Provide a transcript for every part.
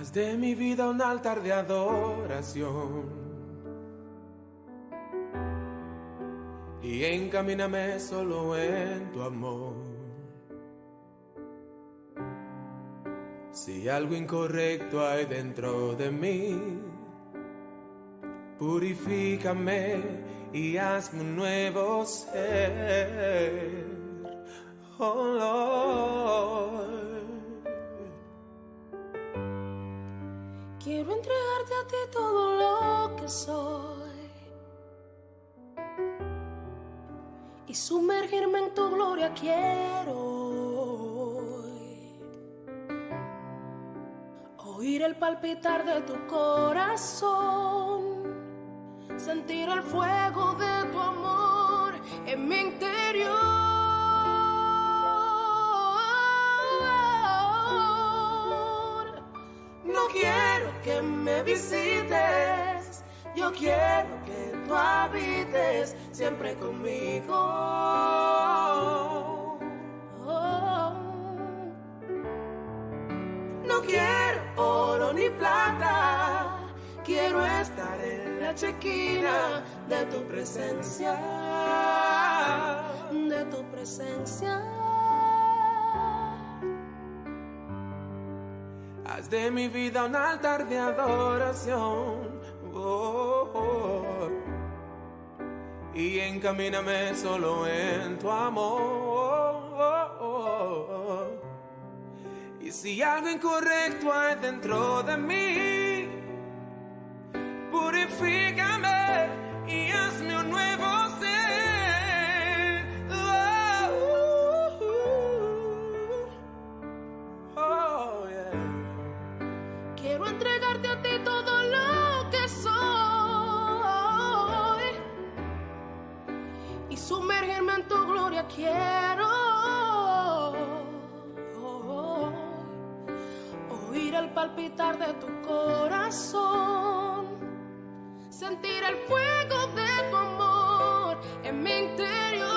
Haz de mi vida un altar de adoración y encamíname solo en tu amor. Si algo incorrecto hay dentro de mí, purifícame y hazme un nuevo ser, oh Lord. Quiero entregarte a ti todo lo que soy y sumergirme en tu gloria. Quiero oír el palpitar de tu corazón, sentir el fuego de tu amor en mi interior. No quiero que me visites, yo quiero que tú habites siempre conmigo. No quiero oro ni plata, quiero estar en la chequina de tu presencia, de tu presencia. Haz de mi vida un altar de adoración, oh, oh, y encamíname solo en tu amor, oh, oh, oh. Y si algo incorrecto hay dentro de mí, purifícame y hazme un nuevo ser, oh, yeah. Quiero entregarte a ti todo lo que soy y sumergirme en tu gloria. Quiero oír el palpitar de tu corazón, sentir el fuego de tu amor en mi interior.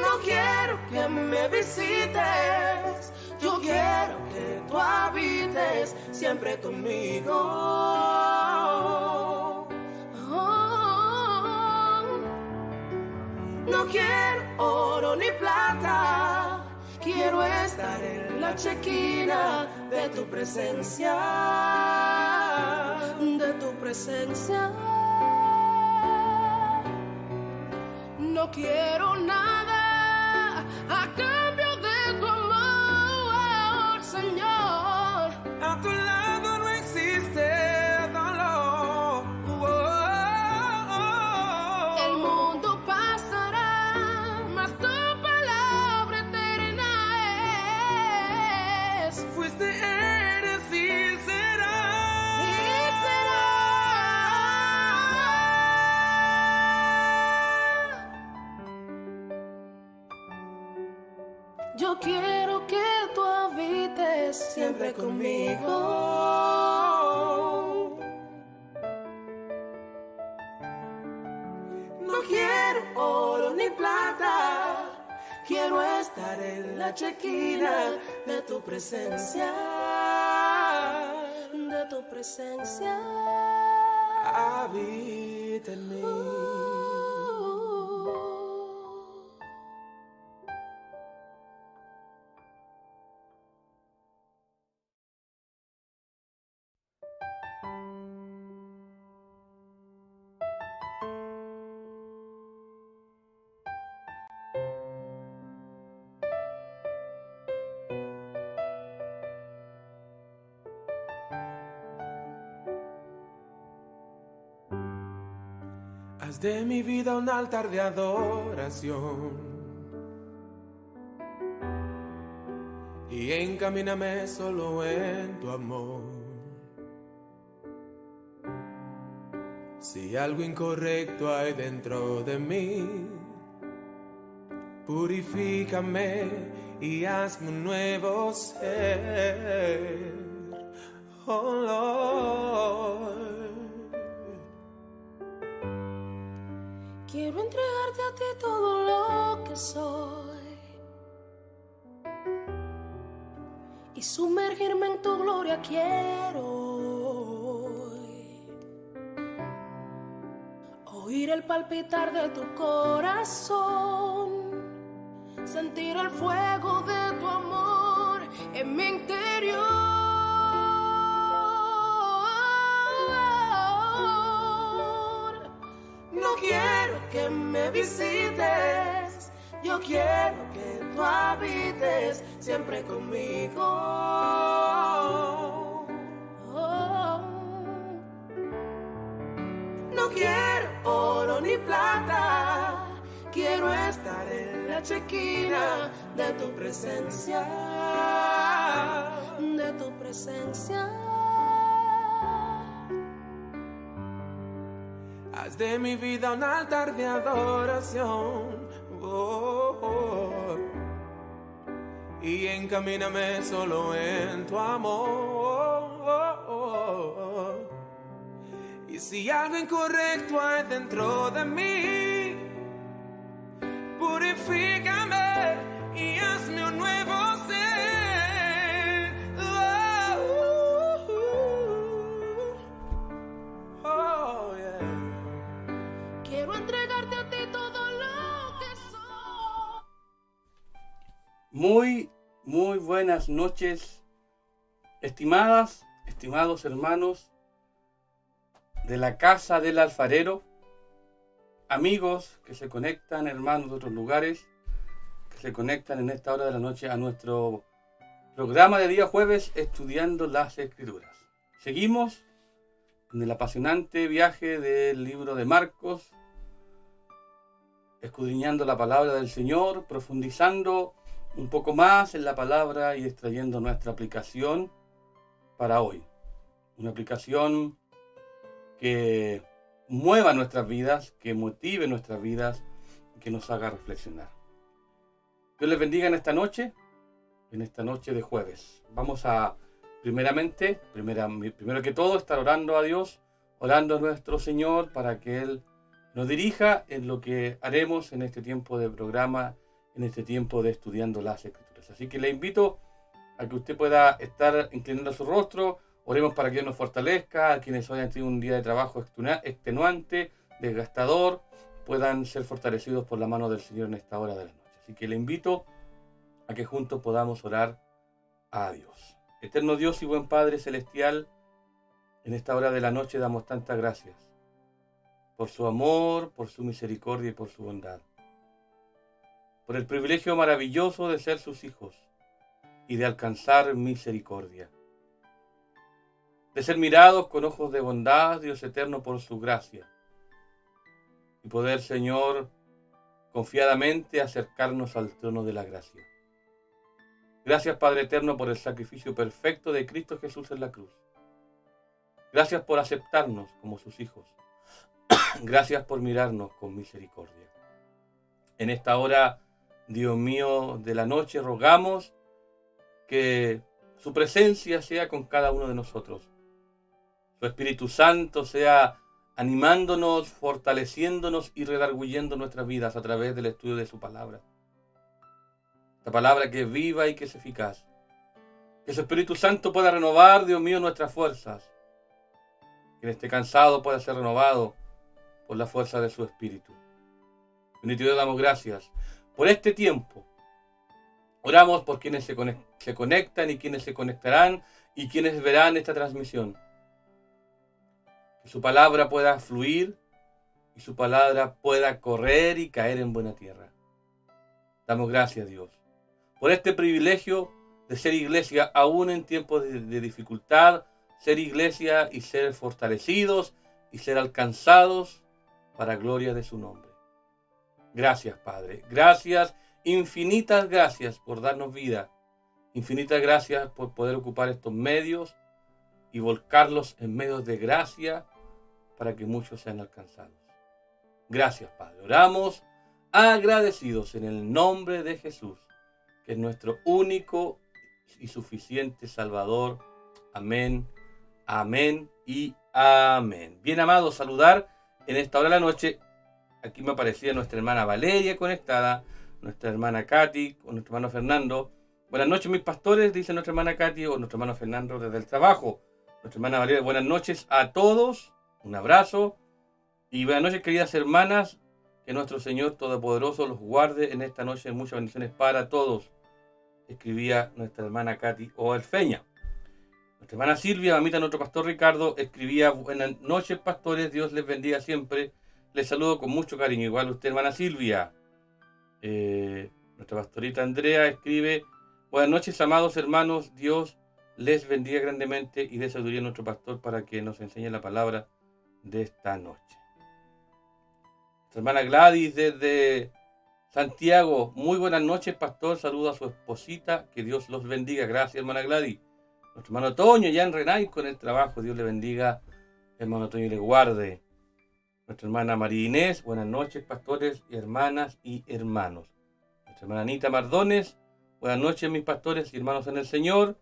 No quiero que me visites, yo quiero que tú habites siempre conmigo. No quiero oro ni plata, quiero estar en la chequina de tu presencia, de tu presencia. No quiero nada a cambio de tu amor, Señor. A tu lado no existe dolor, oh, oh, oh. El mundo pasará, mas tu palabra eterna es. Fuiste, eres y serás. Y será. Yo quiero que tú habites siempre conmigo. No quiero oro ni plata, quiero estar en la chequina de tu presencia, De tu presencia. habita en mí. Haz de mi vida un altar de adoración y encamíname solo en tu amor. Si algo incorrecto hay dentro de mí, purifícame y hazme un nuevo ser, oh Lord. Quiero entregarte a ti todo lo que soy y sumergirme en tu gloria quiero oír el palpitar de tu corazón, sentir el fuego de tu amor en mi interior. No quiero que me visites, yo quiero que tú habites siempre conmigo. No quiero oro ni plata, quiero estar en la chequina de tu presencia, de tu presencia. Haz de mi vida un altar de adoración, y encamíname solo en tu amor. Y si algo incorrecto hay dentro de mí, purifícame y hazme un nuevo ser. Quiero entregarte a ti todo lo que soy. Muy buenas noches, estimados hermanos de la Casa del Alfarero, amigos que se conectan, hermanos de otros lugares, que se conectan en esta hora de la noche a nuestro programa de día jueves estudiando las Escrituras. Seguimos en el apasionante viaje del libro de Marcos, escudriñando la palabra del Señor, profundizando un poco más en la palabra y extrayendo nuestra aplicación para hoy. Una aplicación que mueva nuestras vidas, que motive nuestras vidas, que nos haga reflexionar. Dios les bendiga en esta noche de jueves. Vamos a, primero que todo, estar orando a Dios, orando a nuestro Señor para que Él nos dirija en lo que haremos en este tiempo de programa, en este tiempo de estudiando las Escrituras. Así que le invito a que usted pueda estar inclinando su rostro. Oremos para que Dios nos fortalezca, a quienes hoy han tenido un día de trabajo extenuante, desgastador, puedan ser fortalecidos por la mano del Señor en esta hora de la noche. Así que le invito a que juntos podamos orar a Dios. Eterno Dios y buen Padre Celestial, en esta hora de la noche damos tantas gracias por su amor, por su misericordia y por su bondad. Por el privilegio maravilloso de ser sus hijos y de alcanzar misericordia. De ser mirados con ojos de bondad, Dios eterno, por su gracia. Y poder, Señor, confiadamente acercarnos al trono de la gracia. Gracias, Padre eterno, por el sacrificio perfecto de Cristo Jesús en la cruz. Gracias por aceptarnos como sus hijos. Gracias por mirarnos con misericordia. En esta hora, Dios mío, de la noche, rogamos que su presencia sea con cada uno de nosotros. Su Espíritu Santo sea animándonos, fortaleciéndonos y redarguyendo nuestras vidas a través del estudio de su palabra. Esta palabra que es viva y que es eficaz. Que su Espíritu Santo pueda renovar, Dios mío, nuestras fuerzas. Que este cansado pueda ser renovado por la fuerza de su Espíritu. Bendito Dios, damos gracias por este tiempo. Oramos por quienes se conectan y quienes se conectarán y quienes verán esta transmisión. Que su palabra pueda fluir y su palabra pueda correr y caer en buena tierra. Damos gracias, Dios, por este privilegio de ser iglesia aún en tiempos de dificultad, ser iglesia y ser fortalecidos y ser alcanzados para gloria de su nombre. Gracias, Padre. Gracias, infinitas gracias por darnos vida. Infinitas gracias por poder ocupar estos medios y volcarlos en medios de gracia para que muchos sean alcanzados. Gracias, Padre. Oramos agradecidos en el nombre de Jesús, que es nuestro único y suficiente Salvador. Amén, amén y amén. Bien, amados, saludar en esta hora de la noche. Aquí me aparecía nuestra hermana Valeria conectada, nuestra hermana Katy, con nuestro hermano Fernando, Buenas noches, mis pastores, dice nuestra hermana Katy o nuestro hermano Fernando desde el trabajo. Nuestra hermana Valeria, buenas noches a todos, un abrazo. Y buenas noches, queridas hermanas, que nuestro Señor Todopoderoso los guarde en esta noche. Muchas bendiciones para todos, escribía nuestra hermana Katy o Elfeña. Nuestra hermana Silvia, mamita de nuestro pastor Ricardo, escribía, buenas noches, pastores, Dios les bendiga siempre. Les saludo con mucho cariño, igual usted, hermana Silvia. Nuestra pastorita Andrea escribe, buenas noches, amados hermanos, Dios les bendiga grandemente y dé sabiduría a nuestro pastor para que nos enseñe la palabra de esta noche. Nuestra hermana Gladys desde Santiago, muy buenas noches, pastor, saluda a su esposita, que Dios los bendiga. Gracias, hermana Gladys. Nuestro hermano Toño, ya en Renaico, en el trabajo, Dios le bendiga, hermano Toño, y le guarde. Nuestra hermana María Inés, buenas noches, pastores, hermanas y hermanos. Nuestra hermana Anita Mardones, buenas noches, mis pastores y hermanos en el Señor.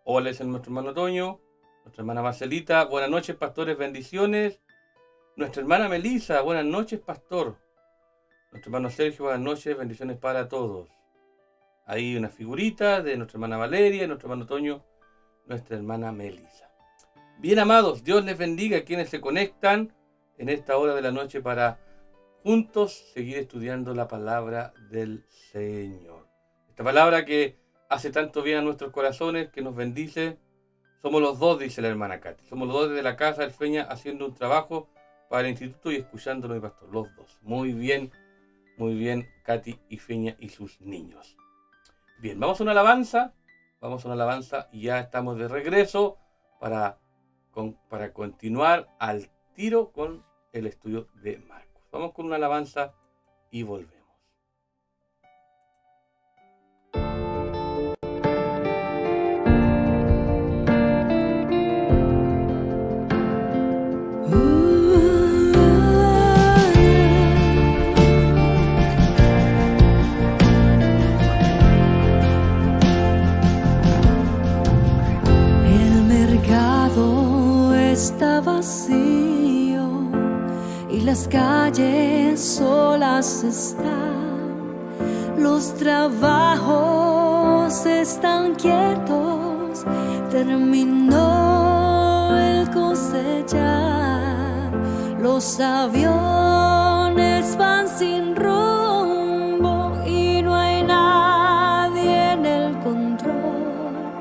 Hola, es nuestro hermano Toño. Nuestra hermana Marcelita, buenas noches, pastores, bendiciones. Nuestra hermana Melisa, buenas noches, pastor. Nuestro hermano Sergio, buenas noches, bendiciones para todos. Ahí una figurita de nuestra hermana Valeria, nuestro hermano Toño, nuestra hermana Melisa. Bien, amados, Dios les bendiga a quienes se conectan en esta hora de la noche para juntos seguir estudiando la palabra del Señor. Esta palabra que hace tanto bien a nuestros corazones, que nos bendice. Somos los dos, dice la hermana Katy. Somos los dos desde la casa del Feña haciendo un trabajo para el instituto y escuchándolo, mi pastor. Los dos. Muy bien, Katy y Feña y sus niños. Bien, vamos a una alabanza. Y ya estamos de regreso para continuar al tiro con el estudio de Marcos. Vamos con una alabanza y volvemos. Está vacío y las calles solas están, los trabajos están quietos, terminó el cosechar, los aviones van sin rumbo y no hay nadie en el control,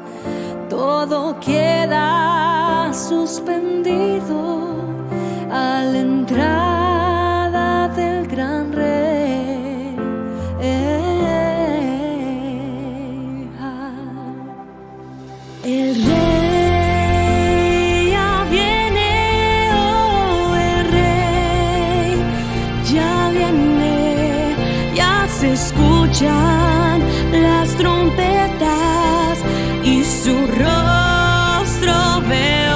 todo queda suspendido a la entrada del gran rey. El rey ya viene, oh, el rey ya viene, ya se escuchan las trompetas y su rostro veo.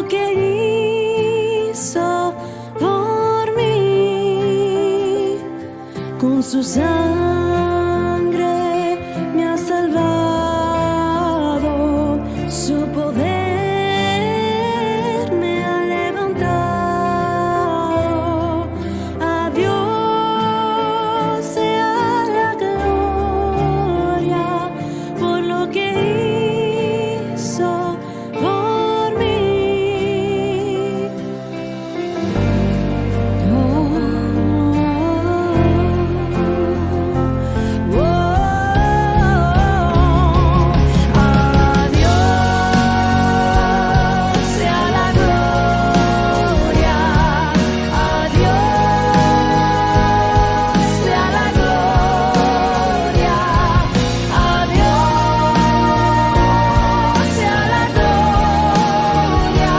lo que hizo por mí. Con su sangre me ha salvado, su poder me ha levantado. A Dios sea la gloria por lo que hizo por mí. A Dios sea la gloria, a Dios sea la gloria, a Dios sea la gloria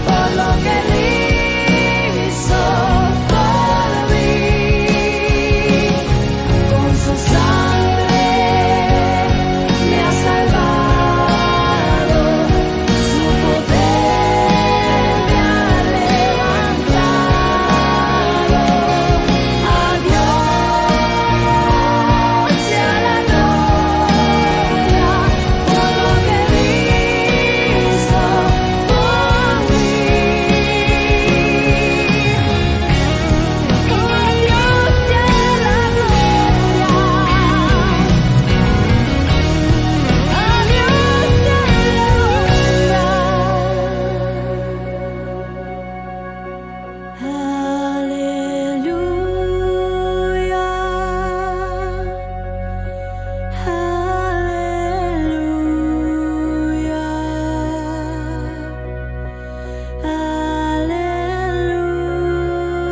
por lo que hizo por mí. Con su sangre me ha salvado, su poder me ha levantado. A Dios sea la gloria por lo que hizo por mí. A Dios sea la gloria, a Dios sea la aleluya,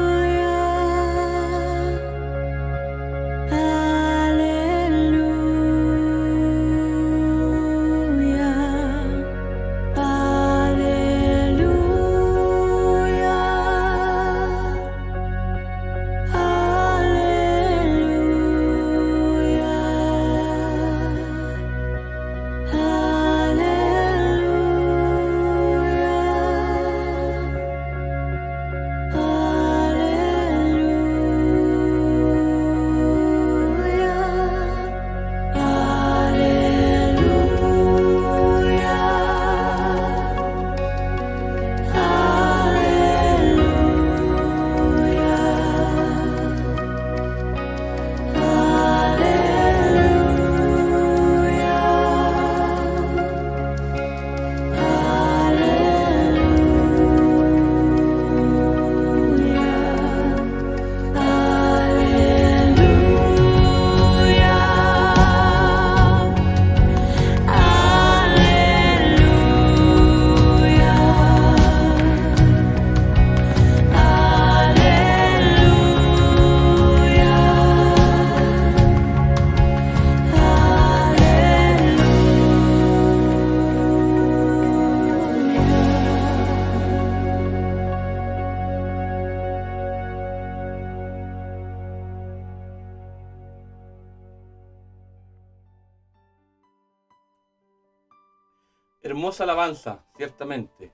Hermosa alabanza, ciertamente.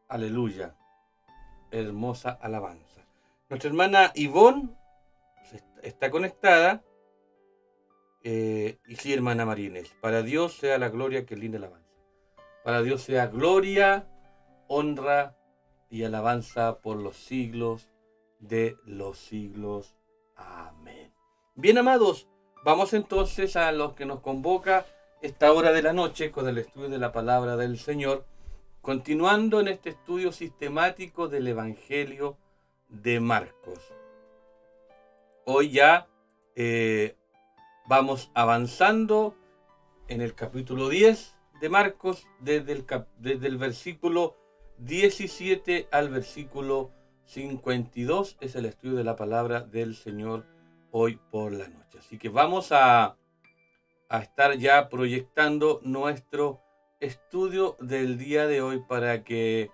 Aleluya. Hermosa alabanza. Nuestra hermana Ivonne está conectada. Y sí, hermana Marínez. Para Dios sea la gloria, que linda alabanza. Para Dios sea gloria, honra y alabanza por los siglos de los siglos. Amén. Bien, amados, vamos entonces a lo que nos convoca esta hora de la noche con el estudio de la palabra del Señor, continuando en este estudio sistemático del Evangelio de Marcos. Hoy ya vamos avanzando en el capítulo 10 de Marcos, desde el versículo 17 al versículo 52, es el estudio de la palabra del Señor hoy por la noche. Así que vamos a estar ya proyectando nuestro estudio del día de hoy para que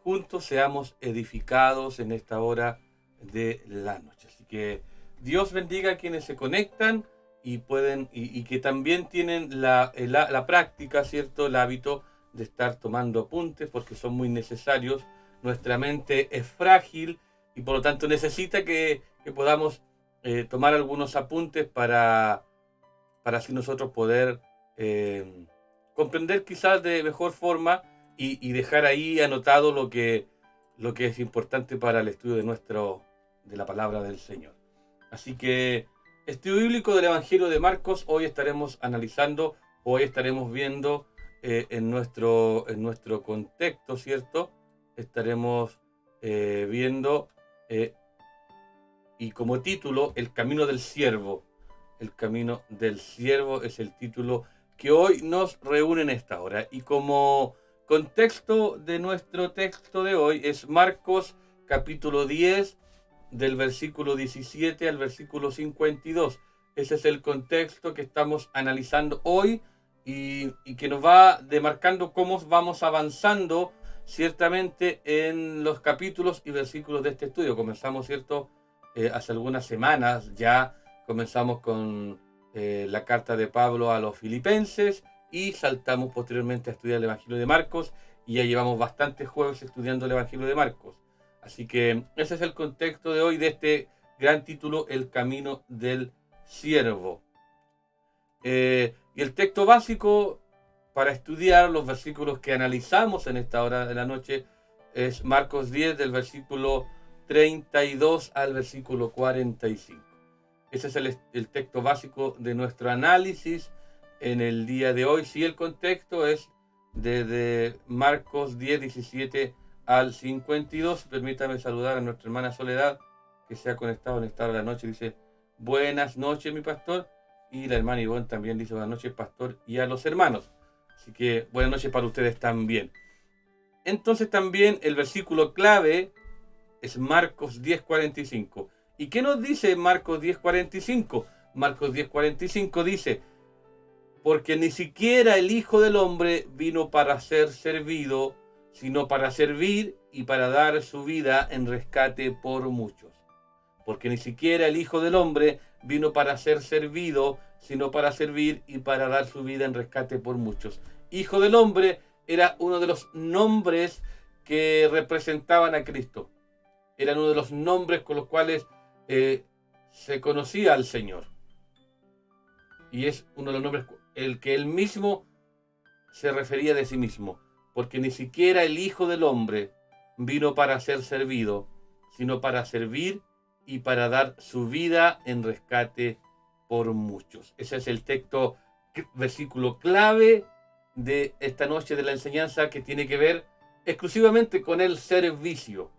juntos seamos edificados en esta hora de la noche. Así que Dios bendiga a quienes se conectan y pueden y que también tienen la práctica, ¿cierto? El hábito de estar tomando apuntes porque son muy necesarios. Nuestra mente es frágil y por lo tanto necesita que podamos tomar algunos apuntes para así nosotros poder comprender quizás de mejor forma y dejar ahí anotado lo que es importante para el estudio de la palabra del Señor. Así que estudio bíblico del Evangelio de Marcos, hoy estaremos analizando, hoy estaremos viendo en nuestro contexto, ¿cierto? Estaremos viendo y como título, El camino del siervo. El camino del siervo es el título que hoy nos reúne en esta hora. Y como contexto de nuestro texto de hoy es Marcos capítulo 10, del versículo 17 al versículo 52. Ese es el contexto que estamos analizando hoy y que nos va demarcando cómo vamos avanzando ciertamente en los capítulos y versículos de este estudio. Comenzamos, ¿cierto? Hace algunas semanas ya comenzamos con la carta de Pablo a los Filipenses y saltamos posteriormente a estudiar el Evangelio de Marcos y ya llevamos bastantes jueves estudiando el Evangelio de Marcos. Así que ese es el contexto de hoy de este gran título, El camino del siervo. Y el texto básico para estudiar los versículos que analizamos en esta hora de la noche es Marcos 10 del versículo 32 al versículo 45. Ese es el texto básico de nuestro análisis en el día de hoy. Sí, el contexto es desde Marcos 10, 17 al 52. Permítame saludar a nuestra hermana Soledad, que se ha conectado en esta hora de la noche. Dice, buenas noches, mi pastor. Y la hermana Ivonne también dice, buenas noches, pastor, y a los hermanos. Así que buenas noches para ustedes también. Entonces también el versículo clave es Marcos 10:45. ¿Y qué nos dice Marcos 10:45? Marcos 10:45 dice, porque ni siquiera el Hijo del Hombre vino para ser servido, sino para servir y para dar su vida en rescate por muchos. Porque ni siquiera el Hijo del Hombre vino para ser servido, sino para servir y para dar su vida en rescate por muchos. Hijo del Hombre era uno de los nombres que representaban a Cristo. Eran uno de los nombres con los cuales se conocía al Señor. Y es uno de los nombres el que él mismo se refería de sí mismo. Porque ni siquiera el Hijo del Hombre vino para ser servido, sino para servir y para dar su vida en rescate por muchos. Ese es el texto, versículo clave de esta noche de la enseñanza, que tiene que ver exclusivamente con el servicio.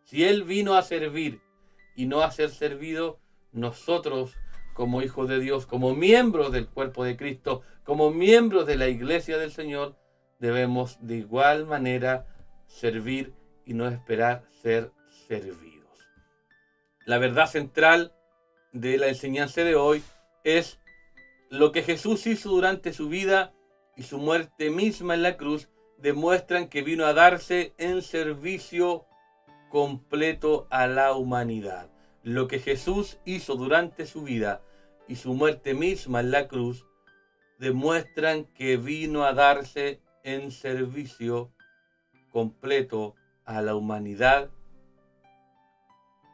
Si Él vino a servir y no a ser servido, nosotros como hijos de Dios, como miembros del cuerpo de Cristo, como miembros de la iglesia del Señor, debemos de igual manera servir y no esperar ser servidos. La verdad central de la enseñanza de hoy es lo que Jesús hizo durante su vida y su muerte misma en la cruz demuestran que vino a darse en servicio completo a la humanidad. Lo que Jesús hizo durante su vida y su muerte misma en la cruz demuestran que vino a darse en servicio completo a la humanidad,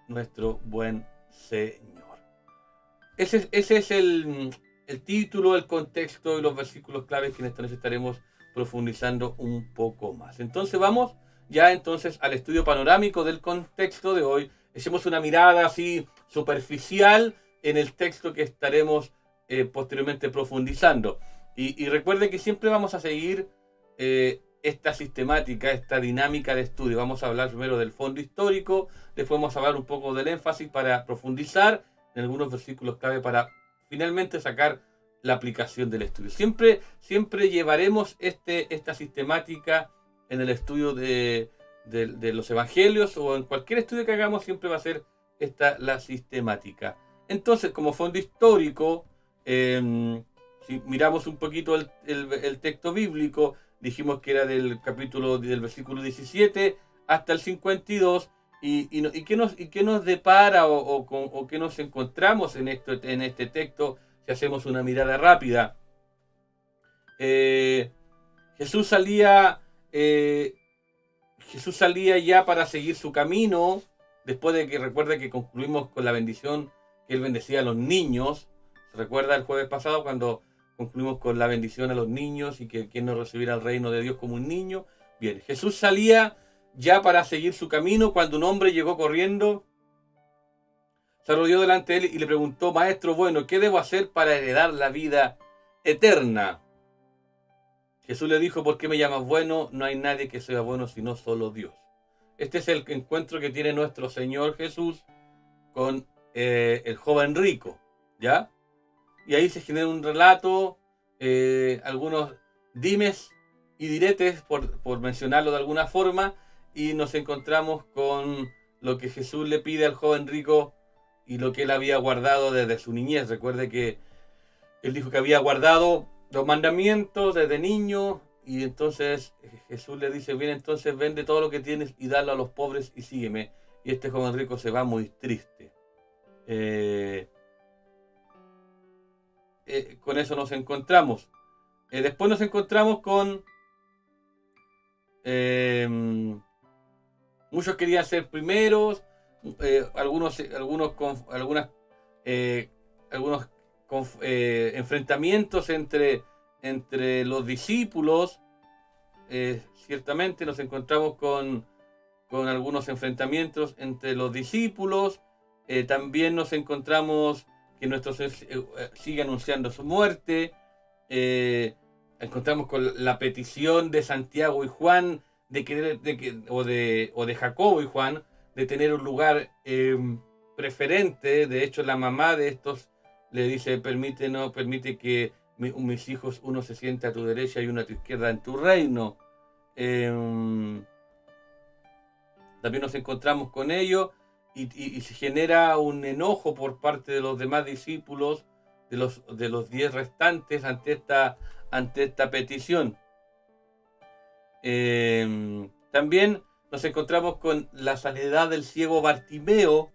nuestro buen Señor. Ese es el título, el contexto y los versículos claves que en esta noche estaremos profundizando un poco más. Entonces vamos ya al estudio panorámico del contexto de hoy. Echemos una mirada así superficial en el texto que estaremos posteriormente profundizando. Y recuerden que siempre vamos a seguir esta sistemática, esta dinámica de estudio. Vamos a hablar primero del fondo histórico, después vamos a hablar un poco del énfasis para profundizar en algunos versículos clave para finalmente sacar la aplicación del estudio. Siempre llevaremos esta sistemática en el estudio de los evangelios o en cualquier estudio que hagamos, siempre va a ser esta la sistemática. Entonces, como fondo histórico, si miramos un poquito el texto bíblico, dijimos que era del versículo 17 hasta el 52, y qué nos depara o qué nos encontramos en este texto si hacemos una mirada rápida. Jesús salía ya para seguir su camino, después de que recuerda que concluimos con la bendición que él bendecía a los niños. ¿Se recuerda el jueves pasado cuando concluimos con la bendición a los niños y que quien no recibiera el reino de Dios como un niño? Bien, Jesús salía ya para seguir su camino cuando un hombre llegó corriendo, se arrodilló delante de él y le preguntó: Maestro bueno, ¿qué debo hacer para heredar la vida eterna? Jesús le dijo: ¿por qué me llamas bueno? No hay nadie que sea bueno sino solo Dios. Este es el encuentro que tiene nuestro Señor Jesús con el joven rico, ¿ya? Y ahí se genera un relato, algunos dimes y diretes, por mencionarlo de alguna forma, y nos encontramos con lo que Jesús le pide al joven rico y lo que él había guardado desde su niñez. Recuerde que él dijo que había guardado los mandamientos desde niño, y entonces Jesús le dice: bien, entonces vende todo lo que tienes y dalo a los pobres y sígueme. Y este joven rico se va muy triste. Con eso nos encontramos. Después nos encontramos con muchos querían ser primeros, algunos enfrentamientos entre los discípulos. Ciertamente nos encontramos con algunos enfrentamientos entre los discípulos. También nos encontramos que nuestro Señor sigue anunciando su muerte. Encontramos con la petición de Santiago y Juan o de Jacobo y Juan de tener un lugar preferente. De hecho, la mamá de estos le dice: permite que mis hijos, uno se siente a tu derecha y uno a tu izquierda en tu reino. También nos encontramos con ello y se genera un enojo por parte de los demás discípulos, de los 10 restantes, ante esta petición. También nos encontramos con la sanidad del ciego Bartimeo,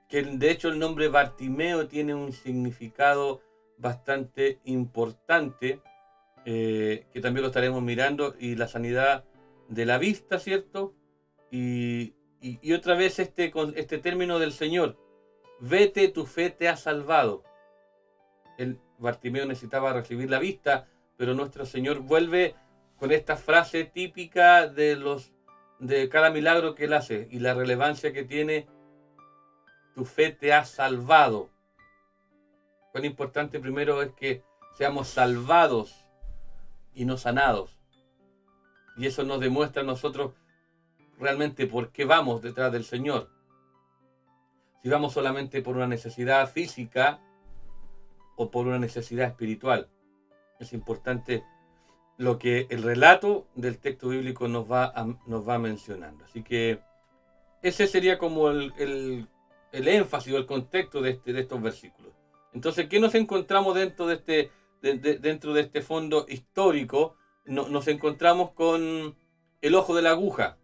que de hecho el nombre Bartimeo tiene un significado bastante importante, que también lo estaremos mirando, y la sanidad de la vista, ¿cierto? Y otra vez este término del Señor: vete, tu fe te ha salvado. El Bartimeo necesitaba recibir la vista, pero nuestro Señor vuelve con esta frase típica de cada milagro que él hace y la relevancia que tiene: tu fe te ha salvado. Cuán importante primero es que seamos salvados y no sanados. Y eso nos demuestra a nosotros realmente por qué vamos detrás del Señor. Si vamos solamente por una necesidad física o por una necesidad espiritual. Es importante lo que el relato del texto bíblico nos va mencionando. Así que ese sería como el énfasis o el contexto de estos versículos. Entonces, ¿qué nos encontramos dentro de este fondo histórico? Nos encontramos con el ojo de la aguja.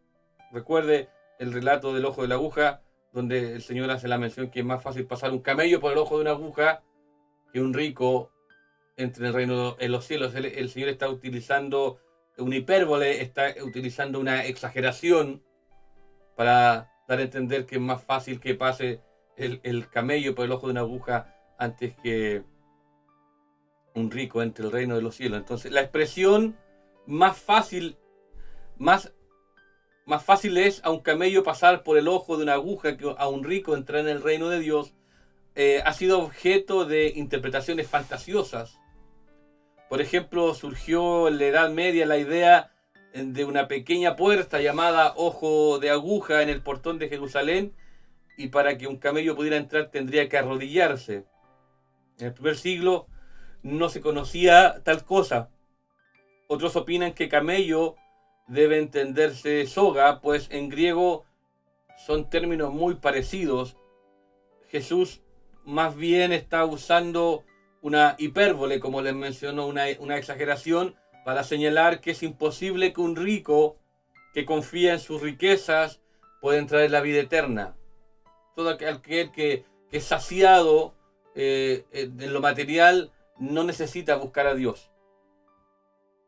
Recuerde el relato del ojo de la aguja, donde el Señor hace la mención que es más fácil pasar un camello por el ojo de una aguja que un rico entre el reino en los cielos. El Señor está utilizando una hipérbole, está utilizando una exageración para dar a entender que es más fácil que pase el camello por el ojo de una aguja antes que un rico entre el reino de los cielos. Entonces, la expresión más fácil es a un camello pasar por el ojo de una aguja que a un rico entrar en el reino de Dios. Ha sido objeto de interpretaciones fantasiosas. Por ejemplo, surgió en la Edad Media la idea de una pequeña puerta llamada Ojo de Aguja en el portón de Jerusalén, y para que un camello pudiera entrar tendría que arrodillarse. En el primer siglo no se conocía tal cosa. Otros opinan que camello debe entenderse soga, pues en griego son términos muy parecidos. Jesús más bien está usando una hipérbole, como les mencionó, una exageración, para señalar que es imposible que un rico que confía en sus riquezas pueda entrar en la vida eterna. Todo aquel que es saciado en lo material no necesita buscar a Dios.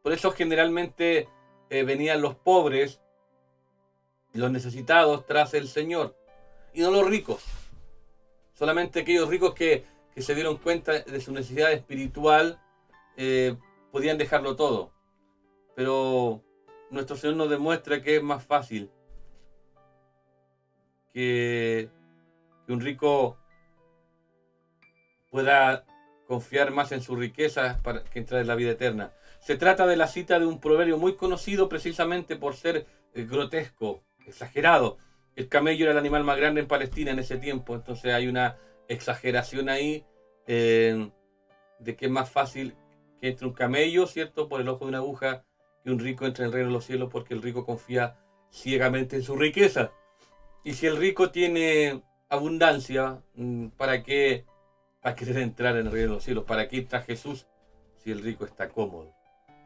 Por eso generalmente venían los pobres, los necesitados tras el Señor, y no los ricos. Solamente aquellos ricos que se dieron cuenta de su necesidad espiritual podían dejarlo todo. Pero nuestro Señor nos demuestra que es más fácil que un rico pueda confiar más en sus riquezas para que entrar en la vida eterna. Se trata de la cita de un proverbio muy conocido precisamente por ser grotesco, exagerado. El camello era el animal más grande en Palestina en ese tiempo, entonces hay una exageración ahí de que es más fácil que entre un camello, ¿cierto?, por el ojo de una aguja, que un rico entre en el reino de los cielos, porque el rico confía ciegamente en su riqueza. Y si el rico tiene abundancia, ¿para qué va a querer entrar en el reino de los cielos? ¿Para qué entra Jesús si el rico está cómodo,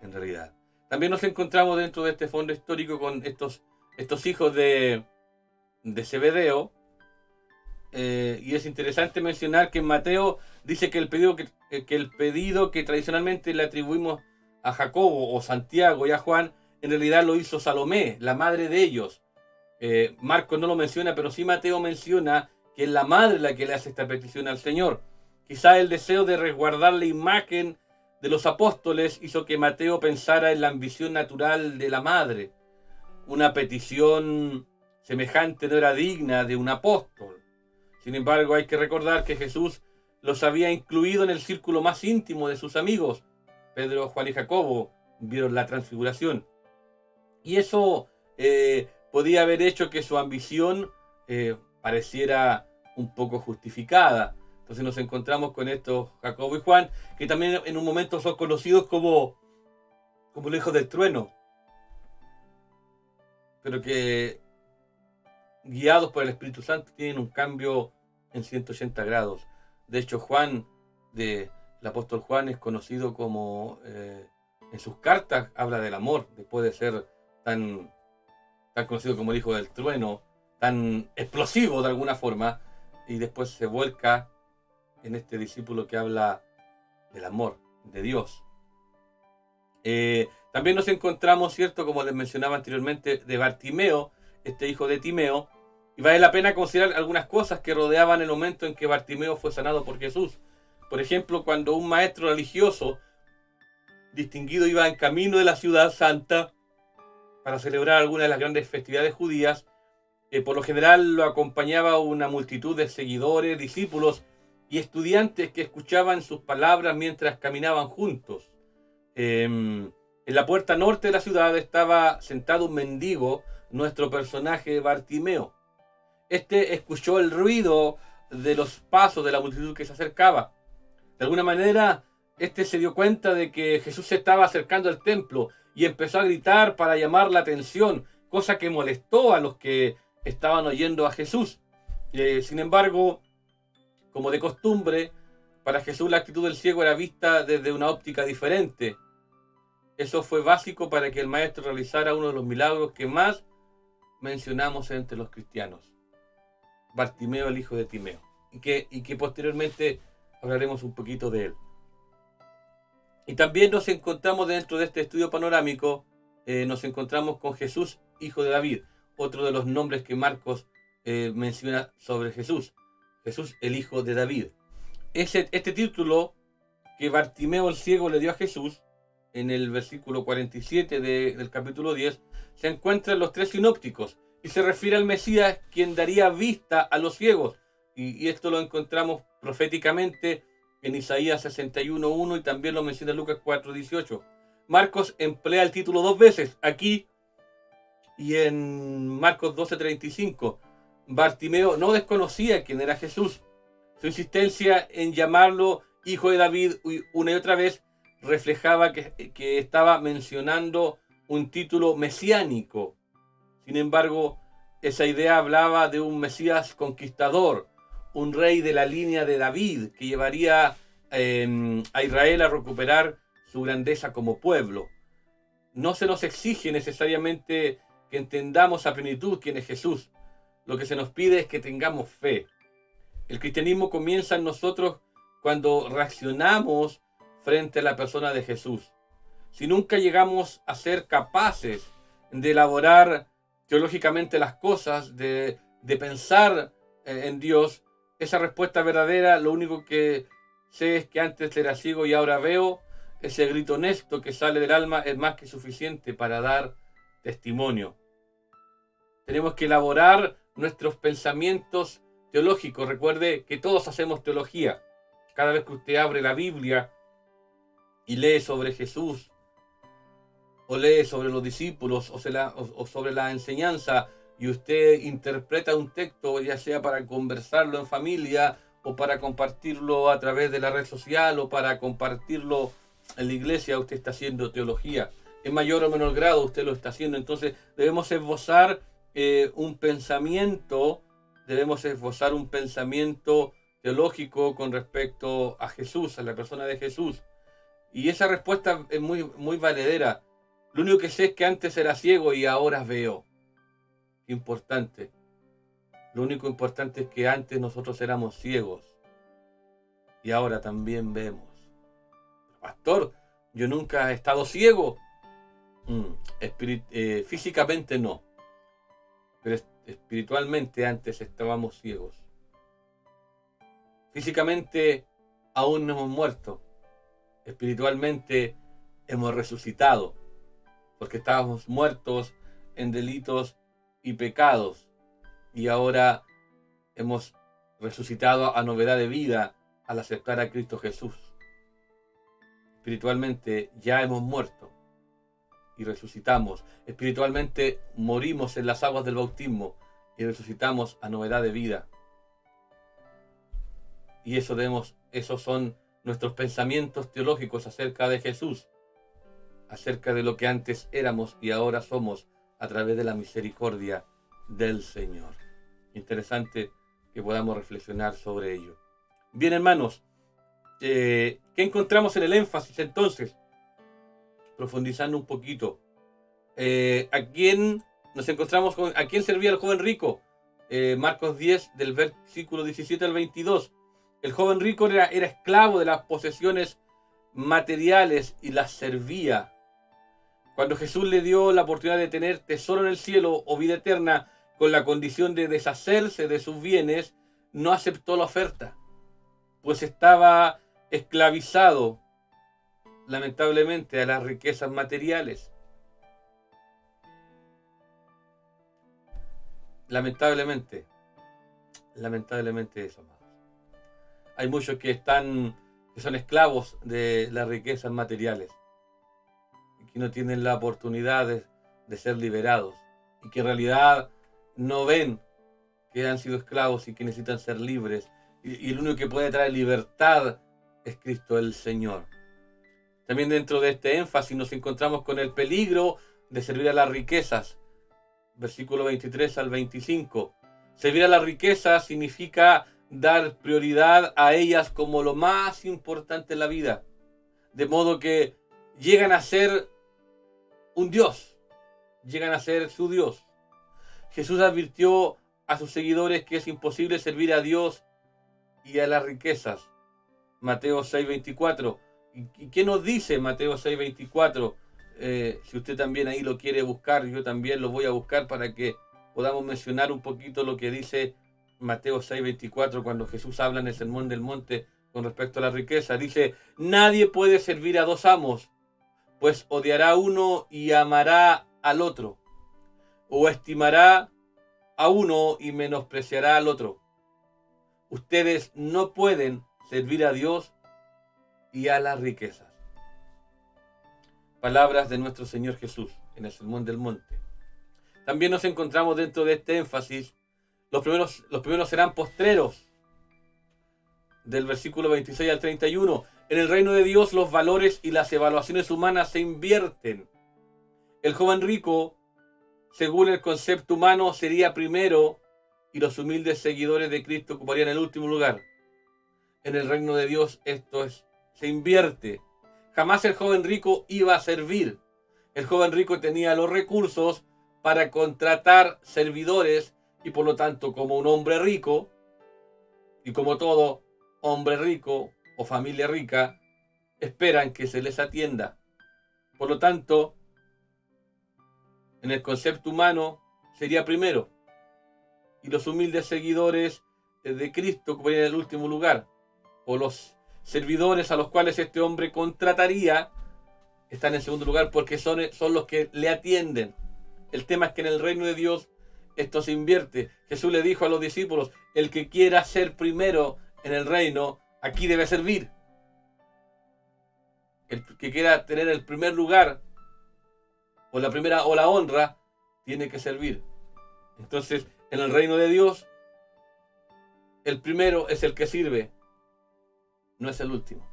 en realidad? También nos encontramos dentro de este fondo histórico con estos hijos de Zebedeo. Y es interesante mencionar que en Mateo dice que el pedido que tradicionalmente le atribuimos a Jacobo o Santiago y a Juan, en realidad lo hizo Salomé, la madre de ellos. Marcos no lo menciona, pero sí Mateo menciona que es la madre la que le hace esta petición al Señor. Quizá el deseo de resguardar la imagen de los apóstoles hizo que Mateo pensara en la ambición natural de la madre. Una petición semejante no era digna de un apóstol. Sin embargo, hay que recordar que Jesús los había incluido en el círculo más íntimo de sus amigos. Pedro, Juan y Jacobo vieron la transfiguración. Y eso podía haber hecho que su ambición pareciera un poco justificada. Entonces nos encontramos con estos Jacobo y Juan, que también en un momento son conocidos como los hijos del trueno, pero que guiados por el Espíritu Santo tienen un cambio en 180 grados. De hecho, el apóstol Juan es conocido como, en sus cartas habla del amor, después de ser tan conocido como el hijo del trueno, tan explosivo de alguna forma, y después se vuelca en este discípulo que habla del amor de Dios. También nos encontramos, ¿cierto?, como les mencionaba anteriormente, de Bartimeo, este hijo de Timeo, y vale la pena considerar algunas cosas que rodeaban el momento en que Bartimeo fue sanado por Jesús. Por ejemplo, cuando un maestro religioso distinguido iba en camino de la ciudad santa para celebrar alguna de las grandes festividades judías, por lo general lo acompañaba una multitud de seguidores, discípulos y estudiantes que escuchaban sus palabras mientras caminaban juntos. En la puerta norte de la ciudad estaba sentado un mendigo, nuestro personaje Bartimeo. Este escuchó el ruido de los pasos de la multitud que se acercaba. De alguna manera, este se dio cuenta de que Jesús se estaba acercando al templo y empezó a gritar para llamar la atención, cosa que molestó a los que estaban oyendo a Jesús. Sin embargo, como de costumbre, para Jesús la actitud del ciego era vista desde una óptica diferente. Eso fue básico para que el maestro realizara uno de los milagros que más mencionamos entre los cristianos. Bartimeo, el hijo de Timeo, y que posteriormente hablaremos un poquito de él. Y también nos encontramos dentro de este estudio panorámico, nos encontramos con Jesús, hijo de David, otro de los nombres que Marcos menciona sobre Jesús. Jesús, el hijo de David. Este título que Bartimeo el ciego le dio a Jesús, en el versículo 47 del capítulo 10, se encuentra en los tres sinópticos y se refiere al Mesías, quien daría vista a los ciegos. Y esto lo encontramos proféticamente en Isaías 61:1 y también lo menciona Lucas 4:18. Marcos emplea el título dos veces, aquí y en Marcos 12:35. Bartimeo no desconocía quién era Jesús. Su insistencia en llamarlo hijo de David una y otra vez reflejaba que estaba mencionando un título mesiánico. Sin embargo, esa idea hablaba de un Mesías conquistador, un rey de la línea de David que llevaría a Israel a recuperar su grandeza como pueblo. No se nos exige necesariamente que entendamos a plenitud quién es Jesús. Lo que se nos pide es que tengamos fe. El cristianismo comienza en nosotros cuando reaccionamos frente a la persona de Jesús. si nunca llegamos a ser capaces de elaborar teológicamente las cosas, de pensar en Dios, esa respuesta verdadera, lo único que sé es que antes era ciego y ahora veo, ese grito honesto que sale del alma es más que suficiente para dar testimonio. Tenemos que elaborar nuestros pensamientos teológicos. Recuerde que todos hacemos teología. Cada vez que usted abre la Biblia y lee sobre Jesús, o lee sobre los discípulos, o sobre la enseñanza, y usted interpreta un texto, ya sea para conversarlo en familia, o para compartirlo a través de la red social, o para compartirlo en la iglesia, usted está haciendo teología. En mayor o menor grado usted lo está haciendo. Entonces debemos esbozar un pensamiento teológico con respecto a Jesús, a la persona de Jesús. Y esa respuesta es muy, muy valedera. Lo único que sé es que antes era ciego y ahora veo. Importante. Lo único importante es que antes nosotros éramos ciegos y ahora también vemos. Pastor, yo nunca he estado ciego. Físicamente no, pero espiritualmente antes estábamos ciegos. Físicamente aún no hemos muerto. Espiritualmente hemos resucitado, porque estábamos muertos en delitos y pecados, y ahora hemos resucitado a novedad de vida al aceptar a Cristo Jesús. Espiritualmente ya hemos muerto y resucitamos. Espiritualmente morimos en las aguas del bautismo y resucitamos a novedad de vida. Y esos son nuestros pensamientos teológicos acerca de Jesús, acerca de lo que antes éramos y ahora somos a través de la misericordia del Señor. Interesante que podamos reflexionar sobre ello. Bien, hermanos, ¿qué encontramos en el énfasis entonces? Profundizando un poquito. ¿A quién servía el joven rico? Marcos 10, del versículo 17 al 22. El joven rico era esclavo de las posesiones materiales y las servía. Cuando Jesús le dio la oportunidad de tener tesoro en el cielo o vida eterna con la condición de deshacerse de sus bienes, no aceptó la oferta, pues estaba esclavizado, lamentablemente, a las riquezas materiales. Lamentablemente eso, amados. Hay muchos que son esclavos de las riquezas materiales y que no tienen la oportunidad de ser liberados, y que en realidad no ven que han sido esclavos y que necesitan ser libres, y el único que puede traer libertad es Cristo el Señor. También dentro de este énfasis nos encontramos con el peligro de servir a las riquezas. Versículo 23 al 25. Servir a las riquezas significa dar prioridad a ellas como lo más importante en la vida, de modo que llegan a ser un Dios, llegan a ser su Dios. Jesús advirtió a sus seguidores que es imposible servir a Dios y a las riquezas. Mateo 6:24. ¿Y qué nos dice Mateo 6:24? Si usted también ahí lo quiere buscar, yo también lo voy a buscar para que podamos mencionar un poquito lo que dice Mateo 6:24 cuando Jesús habla en el Sermón del Monte con respecto a la riqueza. Dice: nadie puede servir a dos amos, pues odiará a uno y amará al otro, o estimará a uno y menospreciará al otro. Ustedes no pueden servir a Dios y a las riquezas. Palabras de nuestro Señor Jesús en el Sermón del Monte. También nos encontramos dentro de este énfasis: los primeros serán postreros. Del versículo 26 al 31. En el reino de Dios los valores y las evaluaciones humanas se invierten. El joven rico, según el concepto humano, sería primero, y los humildes seguidores de Cristo ocuparían el último lugar. En el reino de Dios se invierte. Jamás el joven rico iba a servir. El joven rico tenía los recursos para contratar servidores, y por lo tanto, como un hombre rico, y como todo hombre rico o familia rica, esperan que se les atienda. Por lo tanto, en el concepto humano sería primero. Y los humildes seguidores de Cristo ocuparían el último lugar. O los servidores a los cuales este hombre contrataría están en segundo lugar porque son los que le atienden. El tema es que en el reino de Dios esto se invierte. Jesús le dijo a los discípulos, el que quiera ser primero en el reino, aquí debe servir. El que quiera tener el primer lugar o la primera o la honra, tiene que servir. Entonces, en el reino de Dios, el primero es el que sirve, no es el último.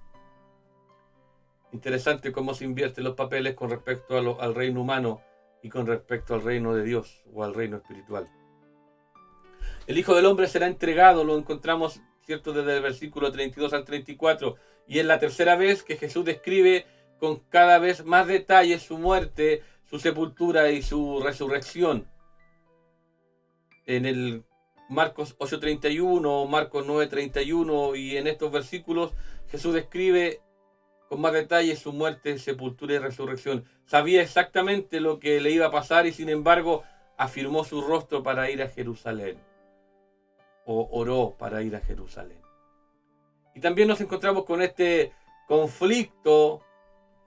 Interesante cómo se invierten los papeles con respecto al reino humano y con respecto al reino de Dios o al reino espiritual. El Hijo del Hombre será entregado, lo encontramos, ¿cierto?, desde el versículo 32 al 34, y es la tercera vez que Jesús describe con cada vez más detalle su muerte, su sepultura y su resurrección. En el Marcos 8:31, Marcos 9:31 y en estos versículos Jesús describe con más detalle su muerte, sepultura y resurrección. Sabía exactamente lo que le iba a pasar y sin embargo afirmó su rostro para ir a Jerusalén, o oró para ir a Jerusalén. Y también nos encontramos con este conflicto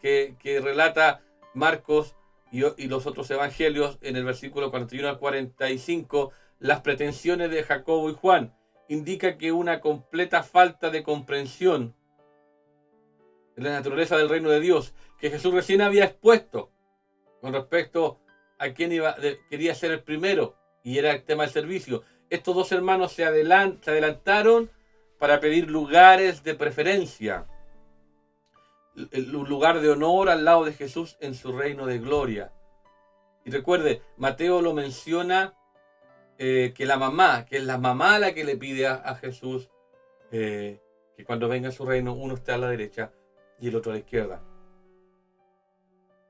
que relata Marcos y los otros evangelios en el versículo 41 al 45, las pretensiones de Jacobo y Juan. Indica que una completa falta de comprensión de la naturaleza del reino de Dios, que Jesús recién había expuesto con respecto a quién quería ser el primero, y era el tema del servicio. Estos dos hermanos se adelantaron para pedir lugares de preferencia, un lugar de honor al lado de Jesús en su reino de gloria. Y recuerde, Mateo lo menciona, que es la mamá la que le pide a Jesús que cuando venga a su reino uno esté a la derecha y el otro a la izquierda.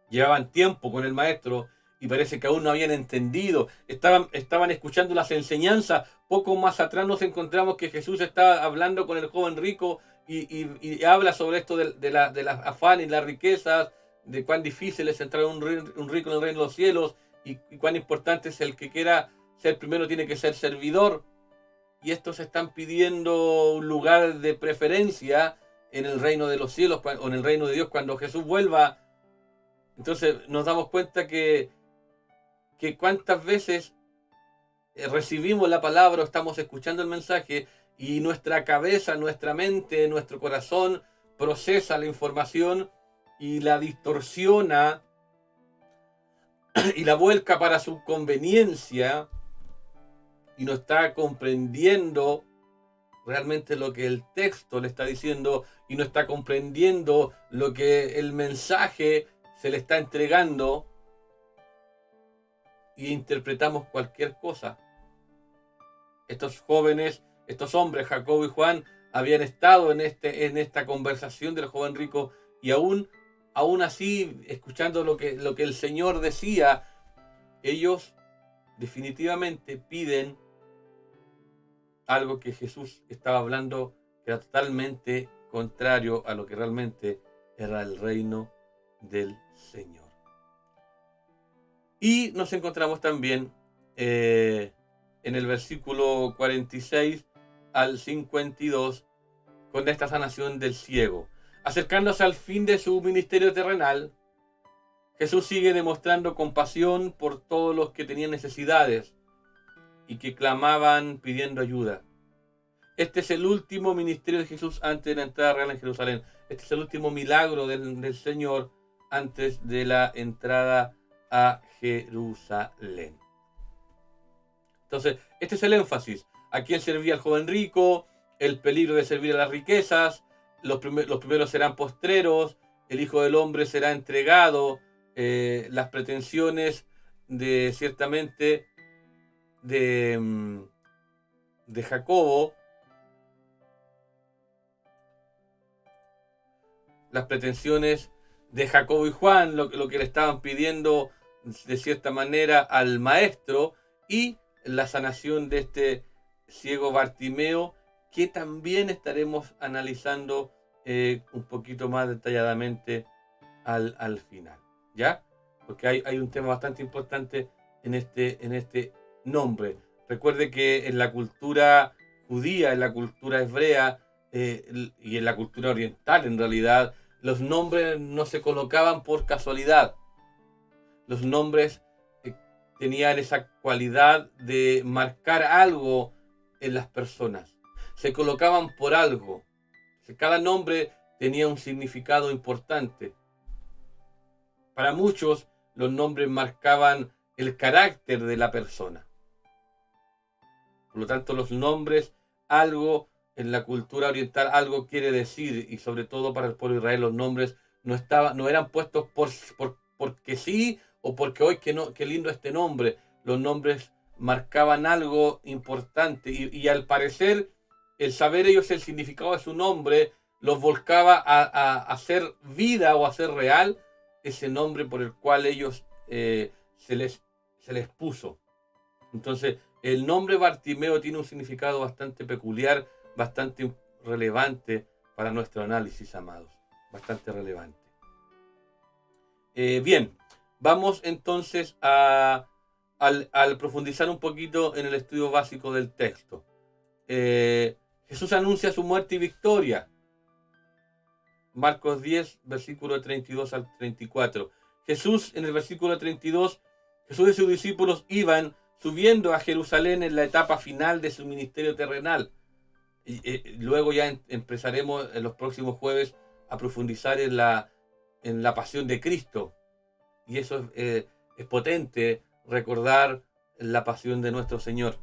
Llevaban tiempo con el maestro y parece que aún no habían entendido. Estaban escuchando las enseñanzas. Poco más atrás nos encontramos que Jesús estaba hablando con el joven rico y habla sobre esto de las afanes y las riquezas, de cuán difícil es entrar un rico en el reino de los cielos y cuán importante es el que quiera ser primero, tiene que ser servidor. Y estos están pidiendo un lugar de preferencia en el reino de los cielos o en el reino de Dios cuando Jesús vuelva. Entonces nos damos cuenta que cuántas veces recibimos la palabra, estamos escuchando el mensaje y nuestra cabeza, nuestra mente, nuestro corazón procesa la información y la distorsiona y la vuelca para su conveniencia y no está comprendiendo realmente lo que el texto le está diciendo y no está comprendiendo lo que el mensaje se le está entregando, y interpretamos cualquier cosa. Estos jóvenes, estos hombres, Jacobo y Juan, habían estado en esta conversación del joven rico y aún así, escuchando lo que el Señor decía, ellos definitivamente piden algo que Jesús estaba hablando que era totalmente contrario a lo que realmente era el reino del Señor. Y nos encontramos también en el versículo 46 al 52 con esta sanación del ciego. Acercándose al fin de su ministerio terrenal, Jesús sigue demostrando compasión por todos los que tenían necesidades y que clamaban pidiendo ayuda. Este es el último ministerio de Jesús antes de la entrada real en Jerusalén. Este es el último milagro del Señor antes de la entrada a Jerusalén. Entonces, este es el énfasis. ¿A quién servía el joven rico? El peligro de servir a las riquezas. Los primeros serán postreros. El Hijo del Hombre será entregado. Las pretensiones ciertamente de Jacobo. Las pretensiones de Jacobo y Juan, lo que le estaban pidiendo de cierta manera al maestro, y la sanación de este ciego Bartimeo, que también estaremos analizando un poquito más detalladamente al final. ¿ya? Porque hay un tema bastante importante en este nombre. Recuerde que en la cultura judía, en la cultura hebrea y en la cultura oriental, en realidad, los nombres no se colocaban por casualidad. Los nombres tenían esa cualidad de marcar algo en las personas. Se colocaban por algo. Cada nombre tenía un significado importante. Para muchos, los nombres marcaban el carácter de la persona. Por lo tanto, los nombres, algo en la cultura oriental, algo quiere decir, y sobre todo para el pueblo de Israel, los nombres no eran puestos porque sí o porque hoy qué lindo este nombre. Los nombres marcaban algo importante y al parecer, el saber ellos el significado de su nombre los volcaba a hacer vida o a hacer real ese nombre por el cual ellos se les puso. Entonces, el nombre Bartimeo tiene un significado bastante peculiar, bastante relevante para nuestro análisis, amados. Bastante relevante. Bien, vamos entonces al profundizar un poquito en el estudio básico del texto. Jesús anuncia su muerte y victoria. Marcos 10, versículo 32 al 34. Jesús, en el versículo 32, Jesús y sus discípulos iban subiendo a Jerusalén en la etapa final de su ministerio terrenal. Luego ya empezaremos en los próximos jueves a profundizar en la pasión de Cristo. Y eso es potente, recordar la pasión de nuestro Señor.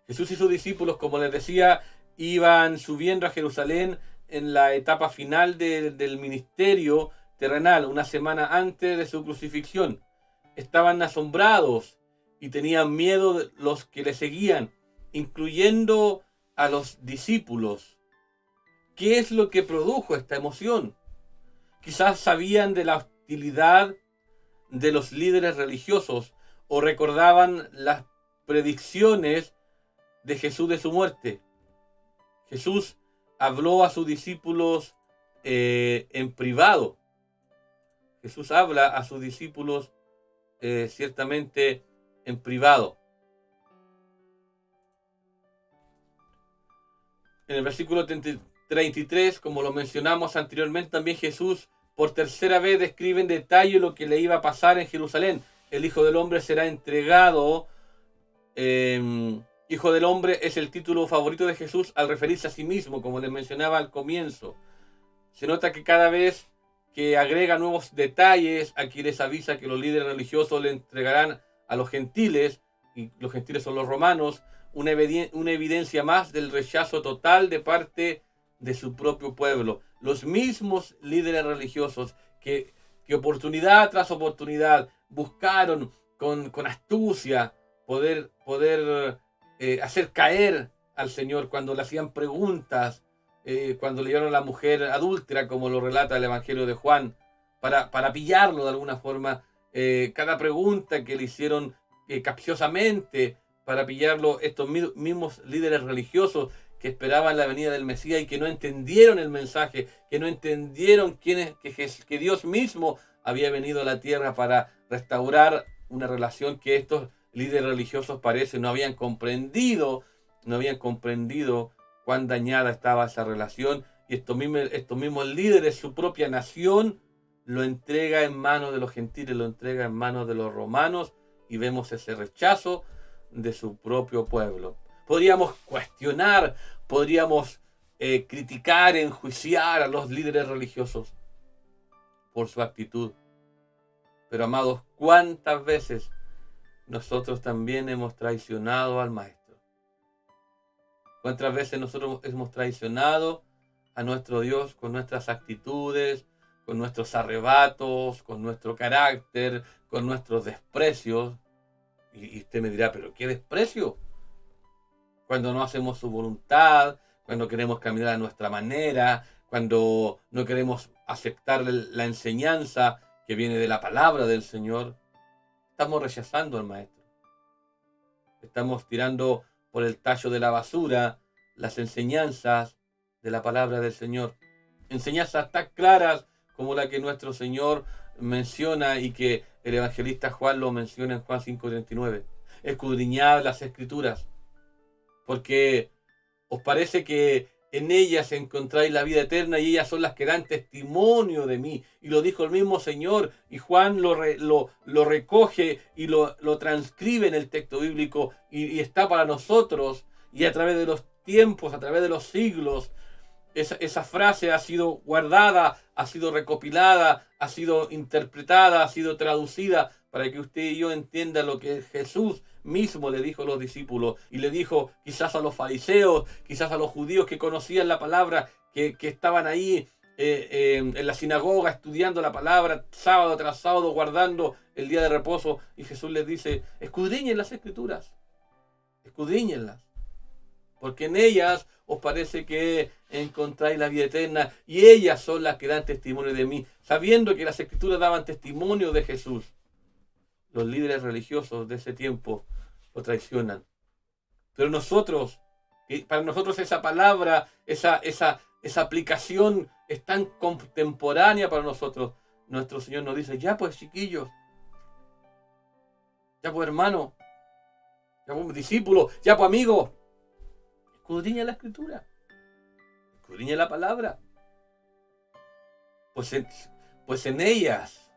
Jesús y sus discípulos, como les decía, iban subiendo a Jerusalén en la etapa final del ministerio terrenal, una semana antes de su crucifixión. Estaban asombrados y tenían miedo de los que le seguían, incluyendo a los discípulos. ¿Qué es lo que produjo esta emoción? Quizás sabían de la hostilidad de los líderes religiosos o recordaban las predicciones de Jesús de su muerte. Jesús habló a sus discípulos en privado. Jesús habla a sus discípulos ciertamente en privado. En el versículo 33, como lo mencionamos anteriormente, también Jesús por tercera vez describe en detalle lo que le iba a pasar en Jerusalén. El Hijo del Hombre será entregado. Hijo del Hombre es el título favorito de Jesús al referirse a sí mismo, como les mencionaba al comienzo. Se nota que cada vez que agrega nuevos detalles, aquí les avisa que los líderes religiosos le entregarán a los gentiles, y los gentiles son los romanos, una evidencia más del rechazo total de parte de su propio pueblo. Los mismos líderes religiosos que oportunidad tras oportunidad buscaron con astucia poder hacer caer al Señor cuando le hacían preguntas, cuando le dieron a la mujer adúltera, como lo relata el Evangelio de Juan, para pillarlo de alguna forma. Cada pregunta que le hicieron capciosamente para pillarlo, estos mismos líderes religiosos que esperaban la venida del Mesías y que no entendieron el mensaje, que no entendieron que Dios mismo había venido a la tierra para restaurar una relación que estos líderes religiosos parece no habían comprendido cuán dañada estaba esa relación, y estos mismos líderes, su propia nación, lo entrega en manos de los gentiles, lo entrega en manos de los romanos, y vemos ese rechazo de su propio pueblo. Podríamos cuestionar, podríamos criticar, enjuiciar a los líderes religiosos por su actitud. Pero amados, ¿cuántas veces nosotros también hemos traicionado al Maestro? ¿Cuántas veces nosotros hemos traicionado a nuestro Dios con nuestras actitudes, con nuestros arrebatos, con nuestro carácter, con nuestros desprecios? Y usted me dirá, ¿pero qué desprecio? Cuando no hacemos su voluntad, cuando queremos caminar a nuestra manera, cuando no queremos aceptar la enseñanza que viene de la palabra del Señor, estamos rechazando al Maestro. Estamos tirando por el tacho de la basura las enseñanzas de la palabra del Señor. Enseñanzas tan claras como la que nuestro Señor menciona y que el evangelista Juan lo menciona en Juan 5:39. Escudriñad las Escrituras, porque os parece que en ellas encontráis la vida eterna y ellas son las que dan testimonio de mí. Y lo dijo el mismo Señor, y Juan lo recoge y lo transcribe en el texto bíblico y está para nosotros. Y a través de los tiempos, a través de los siglos, esa frase ha sido guardada, ha sido recopilada, ha sido interpretada, ha sido traducida para que usted y yo entienda lo que Jesús mismo le dijo a los discípulos y le dijo quizás a los fariseos, quizás a los judíos que conocían la palabra, que estaban ahí en la sinagoga estudiando la palabra sábado tras sábado, guardando el día de reposo, y Jesús les dice: escudriñen las Escrituras, escudriñenlas, porque en ellas os parece que encontráis la vida eterna y ellas son las que dan testimonio de mí. Sabiendo que las Escrituras daban testimonio de Jesús, los líderes religiosos de ese tiempo lo traicionan. Pero nosotros, para nosotros esa palabra, esa aplicación es tan contemporánea para nosotros. Nuestro Señor nos dice: ya pues, chiquillos, ya pues, hermano, ya pues, discípulo, ya pues, amigo, escudriña la Escritura, escudriña la palabra, pues en ellas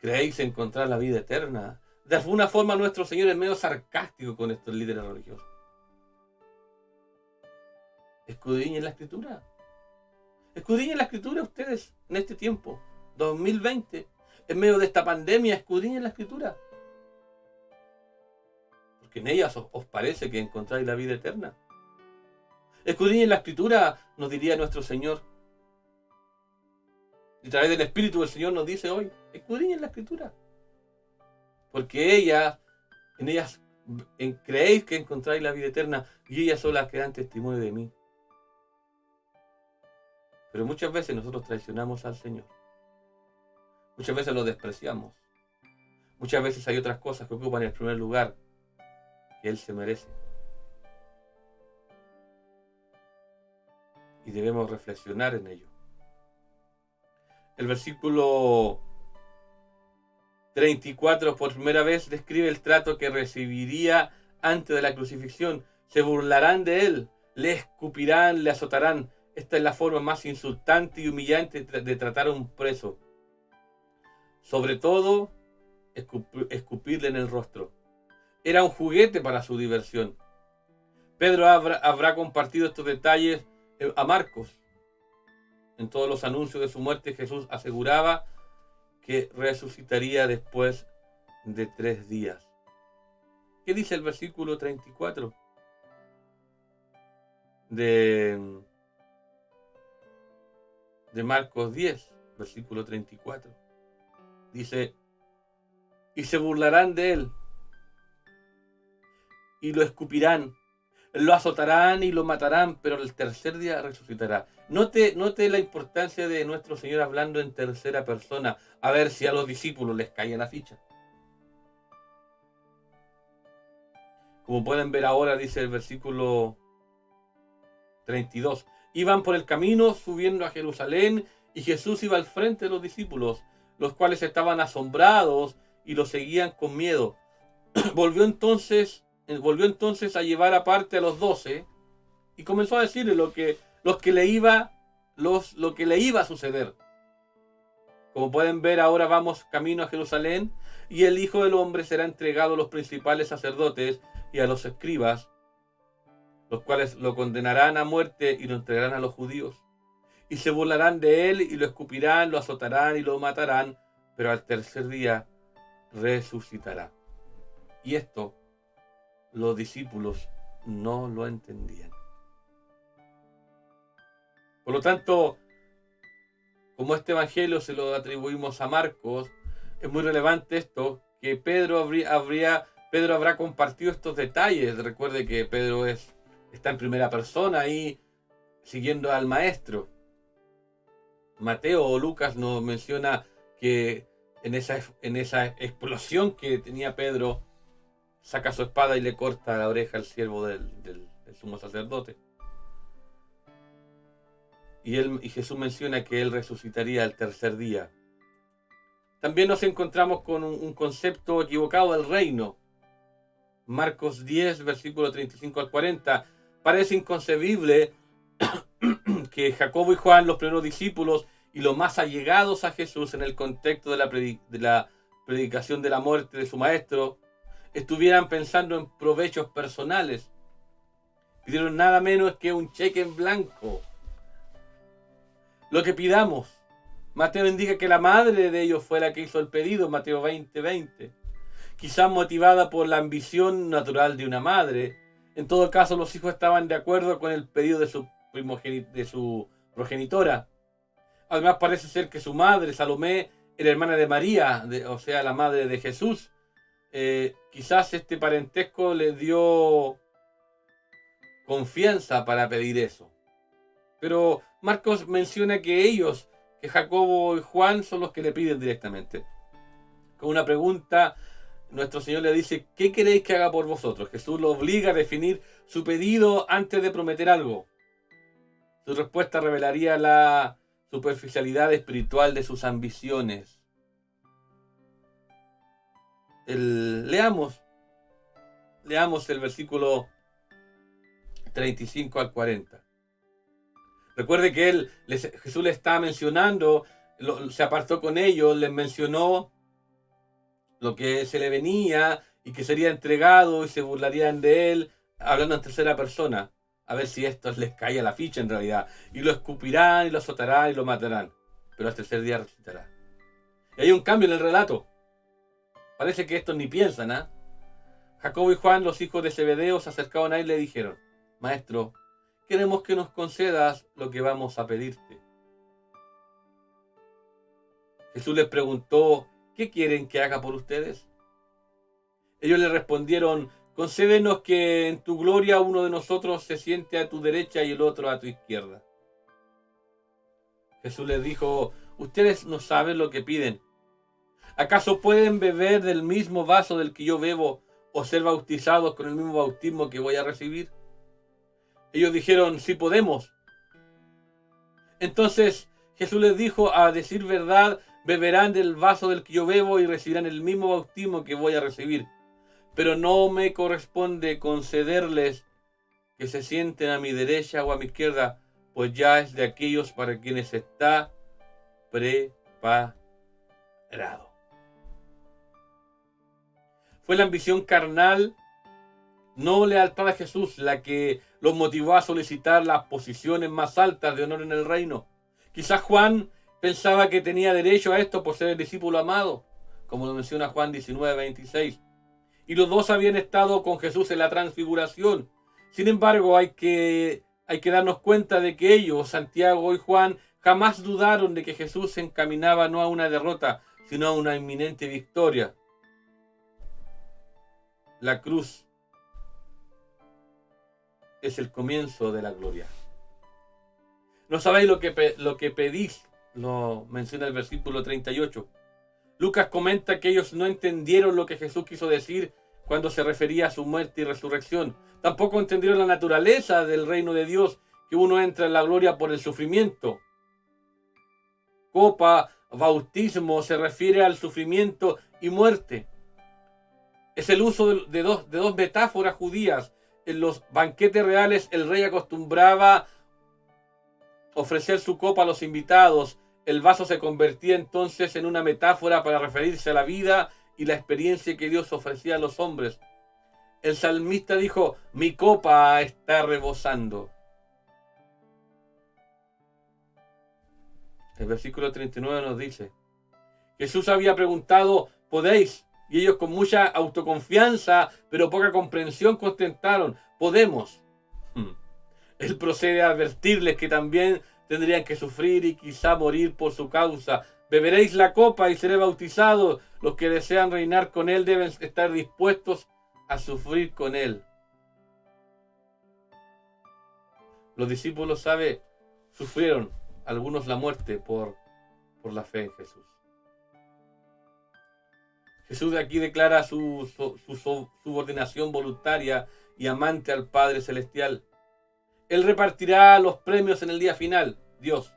creéis encontrar la vida eterna. De alguna forma nuestro Señor es medio sarcástico con estos líderes religiosos. Escudriñen la Escritura. Escudriñen la Escritura ustedes en este tiempo, 2020, en medio de esta pandemia. Escudriñen la Escritura, porque en ellas os parece que encontráis la vida eterna. Escudriñen la Escritura, nos diría nuestro Señor. Y a través del Espíritu del Señor nos dice hoy: escudriñen la Escritura, porque en ellas creéis que encontráis la vida eterna y ellas son las que dan testimonio de mí. Pero muchas veces nosotros traicionamos al Señor. Muchas veces lo despreciamos. Muchas veces hay otras cosas que ocupan el primer lugar que Él se merece. Y debemos reflexionar en ello. El versículo 34 por primera vez describe el trato que recibiría antes de la crucifixión. Se burlarán de Él, le escupirán, le azotarán. Esta es la forma más insultante y humillante de tratar a un preso. Sobre todo, escupirle en el rostro. Era un juguete para su diversión. Pedro habrá compartido estos detalles a Marcos. En todos los anuncios de su muerte, Jesús aseguraba que resucitaría después de 3 días. ¿Qué dice el versículo 34? De Marcos 10, versículo 34. Dice: y se burlarán de él, y lo escupirán, lo azotarán y lo matarán, pero el tercer día resucitará. Note la importancia de nuestro Señor hablando en tercera persona, a ver si a los discípulos les cae la ficha. Como pueden ver ahora, dice el versículo 32. Iban por el camino subiendo a Jerusalén, y Jesús iba al frente de los discípulos, los cuales estaban asombrados y lo seguían con miedo. Volvió entonces a llevar aparte a los 12 y comenzó a decirle lo que le iba a suceder. Como pueden ver, ahora vamos camino a Jerusalén, y el Hijo del Hombre será entregado a los principales sacerdotes y a los escribas, los cuales lo condenarán a muerte y lo entregarán a los judíos. Y se burlarán de él y lo escupirán, lo azotarán y lo matarán, pero al tercer día resucitará. Y esto los discípulos no lo entendían. Por lo tanto, como este evangelio se lo atribuimos a Marcos, es muy relevante esto, que Pedro habrá compartido estos detalles. Recuerde que Pedro está en primera persona ahí siguiendo al maestro. Mateo o Lucas nos menciona que en esa explosión que tenía Pedro, saca su espada y le corta la oreja al siervo del sumo sacerdote. y Jesús menciona que Él resucitaría al tercer día. También nos encontramos con un concepto equivocado del reino. Marcos 10, versículo 35 al 40. Parece inconcebible que Jacobo y Juan, los primeros discípulos y los más allegados a Jesús en el contexto de la predicación de la muerte de su maestro, estuvieran pensando en provechos personales. Pidieron nada menos que un cheque en blanco. Lo que pidamos. Mateo indica que la madre de ellos fue la que hizo el pedido, Mateo 20:20. Quizás motivada por la ambición natural de una madre. En todo caso, los hijos estaban de acuerdo con el pedido de su progenitora. Además, parece ser que su madre, Salomé, era hermana de María, o sea, la madre de Jesús. Quizás este parentesco les dio confianza para pedir eso. Pero Marcos menciona que Jacobo y Juan, son los que le piden directamente. Con una pregunta, nuestro Señor le dice: ¿qué queréis que haga por vosotros? Jesús lo obliga a definir su pedido antes de prometer algo. Su respuesta revelaría la superficialidad espiritual de sus ambiciones. Leamos el versículo 35 al 40. Recuerde que Jesús le está mencionando, se apartó con ellos, les mencionó lo que se le venía y que sería entregado y se burlarían de él, hablando en tercera persona. A ver si esto les cae a la ficha en realidad. Y lo escupirán y lo azotarán y lo matarán. Pero al tercer día resucitará. Y hay un cambio en el relato. Parece que estos ni piensan, ¿ah? Jacobo y Juan, los hijos de Zebedeo, se acercaron a él y le dijeron: Maestro, queremos que nos concedas lo que vamos a pedirte. Jesús les preguntó: ¿qué quieren que haga por ustedes? Ellos le respondieron: concédenos que en tu gloria uno de nosotros se siente a tu derecha y el otro a tu izquierda. Jesús les dijo: ustedes no saben lo que piden. ¿Acaso pueden beber del mismo vaso del que yo bebo o ser bautizados con el mismo bautismo que voy a recibir? Ellos dijeron: sí podemos. Entonces Jesús les dijo: a decir verdad, beberán del vaso del que yo bebo y recibirán el mismo bautismo que voy a recibir. Pero no me corresponde concederles que se sienten a mi derecha o a mi izquierda, pues ya es de aquellos para quienes está preparado. Fue la ambición carnal, no lealtad a Jesús, la que los motivó a solicitar las posiciones más altas de honor en el reino. Quizás Juan pensaba que tenía derecho a esto por ser el discípulo amado, como lo menciona Juan 19:26. Y los dos habían estado con Jesús en la transfiguración. Sin embargo, hay que darnos cuenta de que ellos, Santiago y Juan, jamás dudaron de que Jesús se encaminaba no a una derrota, sino a una inminente victoria. La cruz es el comienzo de la gloria. No sabéis lo que pedís, lo menciona el versículo 38. Lucas comenta que ellos no entendieron lo que Jesús quiso decir cuando se refería a su muerte y resurrección. Tampoco entendieron la naturaleza del reino de Dios, que uno entra en la gloria por el sufrimiento. Copa, bautismo, se refiere al sufrimiento y muerte. Es el uso de dos metáforas judías. En los banquetes reales el rey acostumbraba ofrecer su copa a los invitados. El vaso se convertía entonces en una metáfora para referirse a la vida y la experiencia que Dios ofrecía a los hombres. El salmista dijo: mi copa está rebosando. El versículo 39 nos dice: Jesús había preguntado: ¿podéis? Y ellos, con mucha autoconfianza pero poca comprensión, contestaron: podemos. Él procede a advertirles que también tendrían que sufrir y quizá morir por su causa. Beberéis la copa y seré bautizados. Los que desean reinar con él deben estar dispuestos a sufrir con él. Los discípulos, sufrieron algunos la muerte por la fe en Jesús. Jesús aquí declara su subordinación voluntaria y amante al Padre Celestial. Él repartirá los premios en el día final. Dios,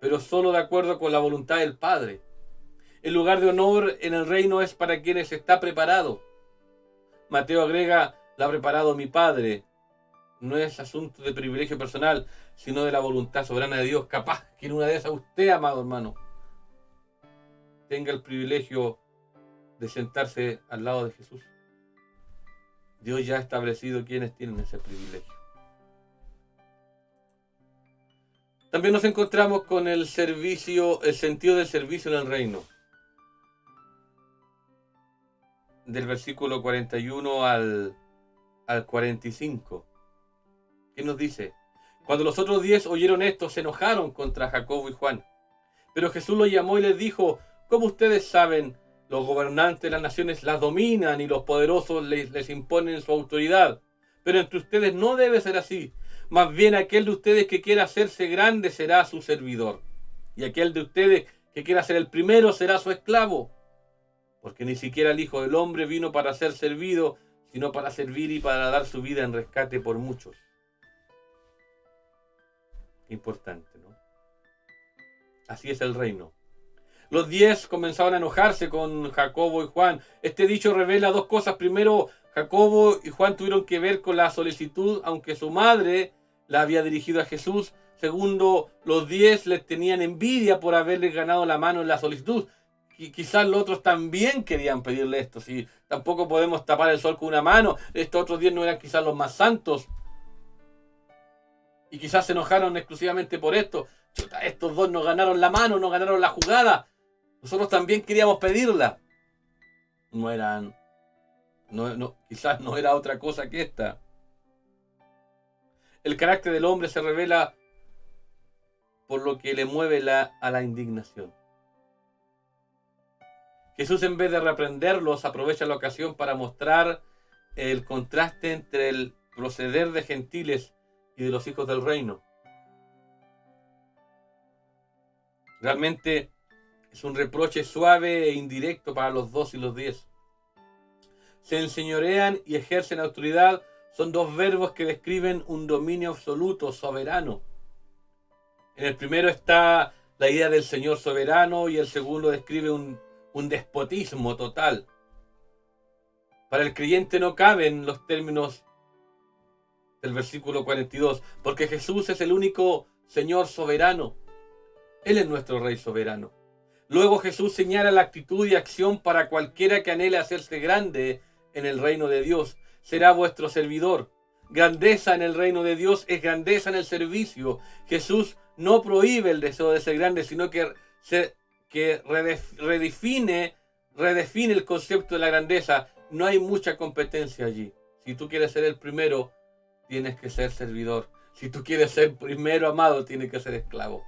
pero solo de acuerdo con la voluntad del Padre. El lugar de honor en el reino es para quienes está preparado. Mateo agrega, la ha preparado mi Padre. No es asunto de privilegio personal, sino de la voluntad soberana de Dios. Capaz que en una de esas usted, amado hermano, tenga el privilegio de sentarse al lado de Jesús. Dios ya ha establecido quienes tienen ese privilegio. También nos encontramos con el servicio, el sentido del servicio en el reino. Del versículo 41 al 45. ¿Qué nos dice? Cuando los otros 10 oyeron esto, se enojaron contra Jacobo y Juan. Pero Jesús los llamó y les dijo, como ustedes saben, los gobernantes de las naciones las dominan y los poderosos les imponen su autoridad. Pero entre ustedes no debe ser así. Más bien aquel de ustedes que quiera hacerse grande será su servidor. Y aquel de ustedes que quiera ser el primero será su esclavo. Porque ni siquiera el Hijo del Hombre vino para ser servido, sino para servir y para dar su vida en rescate por muchos. Importante, ¿no? Así es el reino. Los 10 comenzaban a enojarse con Jacobo y Juan. Este dicho revela dos cosas. Primero, Jacobo y Juan tuvieron que ver con la solicitud, aunque su madre la había dirigido a Jesús. Segundo, los 10 les tenían envidia por haberles ganado la mano en la solicitud. Y quizás los otros también querían pedirle esto. Si tampoco podemos tapar el sol con una mano. Estos otros 10 no eran quizás los más santos. Y quizás se enojaron exclusivamente por esto. Chuta, estos dos nos ganaron la mano, nos ganaron la jugada. Nosotros también queríamos pedirla. Quizás no era otra cosa que esta. El carácter del hombre se revela por lo que le mueve a la indignación. Jesús, en vez de reprenderlos, aprovecha la ocasión para mostrar el contraste entre el proceder de gentiles y de los hijos del reino. Realmente es un reproche suave e indirecto para los 2 y los 10. Se enseñorean y ejercen autoridad son dos verbos que describen un dominio absoluto, soberano. En el primero está la idea del Señor soberano y el segundo describe un despotismo total. Para el creyente no caben los términos del versículo 42, porque Jesús es el único Señor soberano. Él es nuestro Rey soberano. Luego Jesús señala la actitud y acción para cualquiera que anhele hacerse grande en el reino de Dios. Será vuestro servidor. Grandeza en el reino de Dios es grandeza en el servicio. Jesús no prohíbe el deseo de ser grande, sino que redefine el concepto de la grandeza. No hay mucha competencia allí. Si tú quieres ser el primero, tienes que ser servidor. Si tú quieres ser primero amado, tienes que ser esclavo.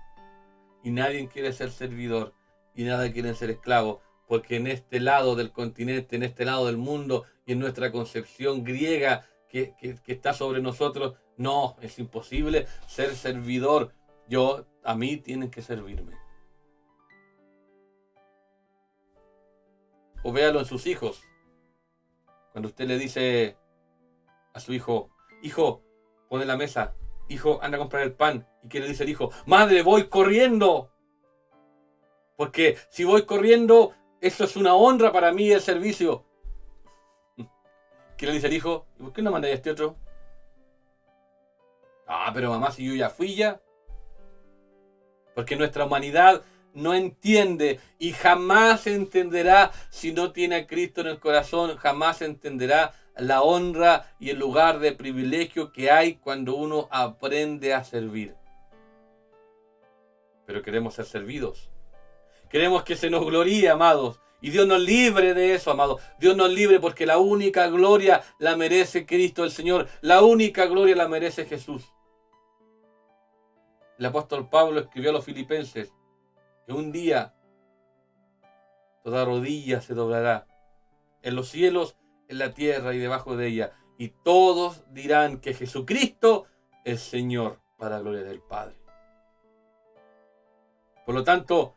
Y nadie quiere ser servidor y nadie quiere ser esclavo, porque en este lado del continente, en este lado del mundo y en nuestra concepción griega que está sobre nosotros, no, es imposible ser servidor. A mí tienen que servirme. O véalo en sus hijos. Cuando usted le dice a su hijo, hijo, pone la mesa, hijo, anda a comprar el pan. ¿Y qué le dice el hijo? Madre, voy corriendo. Porque si voy corriendo, eso es una honra para mí el servicio. ¿Qué le dice el hijo? ¿Y por qué no mandáis a este otro? Pero mamá, si yo ya fui ya. Porque nuestra humanidad no entiende y jamás entenderá si no tiene a Cristo en el corazón, jamás entenderá la honra y el lugar de privilegio que hay cuando uno aprende a servir. Pero queremos ser servidos. Queremos que se nos gloríe, amados. Y Dios nos libre de eso, amados. Dios nos libre porque la única gloria la merece Cristo el Señor. La única gloria la merece Jesús. El apóstol Pablo escribió a los filipenses que un día toda rodilla se doblará en los cielos, en la tierra y debajo de ella. Y todos dirán que Jesucristo es Señor para la gloria del Padre. Por lo tanto,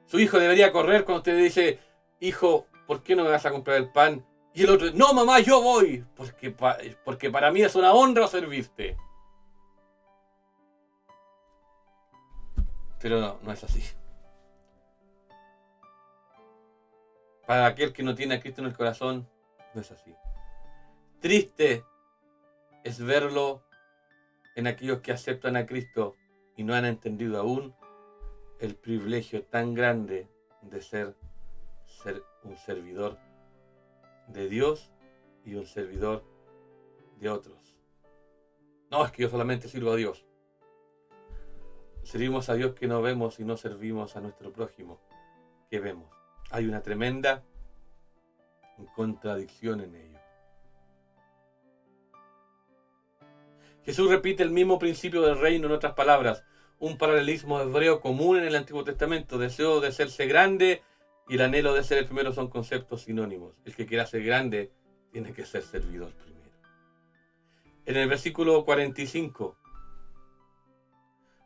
su hijo debería correr cuando usted le dice, hijo, ¿por qué no me vas a comprar el pan? Y el otro, no mamá, yo voy, porque para mí es una honra servirte. Pero no es así. Para aquel que no tiene a Cristo en el corazón, no es así. Triste es verlo en aquellos que aceptan a Cristo y no han entendido aún el privilegio tan grande de ser un servidor de Dios y un servidor de otros. No, es que yo solamente sirvo a Dios. Servimos a Dios que no vemos y no servimos a nuestro prójimo que vemos. Hay una tremenda contradicción en ello. Jesús repite el mismo principio del reino en otras palabras, un paralelismo hebreo común en el Antiguo Testamento. Deseo de hacerse grande y el anhelo de ser el primero son conceptos sinónimos. El que quiera ser grande tiene que ser servidor primero. En el versículo 45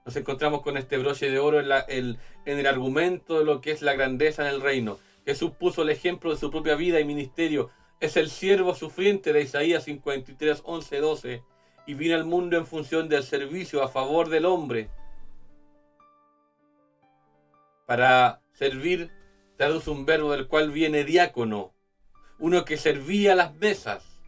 nos encontramos con este broche de oro en el argumento de lo que es la grandeza en el reino. Jesús puso el ejemplo de su propia vida y ministerio. Es el siervo sufriente de Isaías 53, 11, 12. Y vino al mundo en función del servicio a favor del hombre. Para servir traduce un verbo del cual viene diácono, uno que servía las mesas.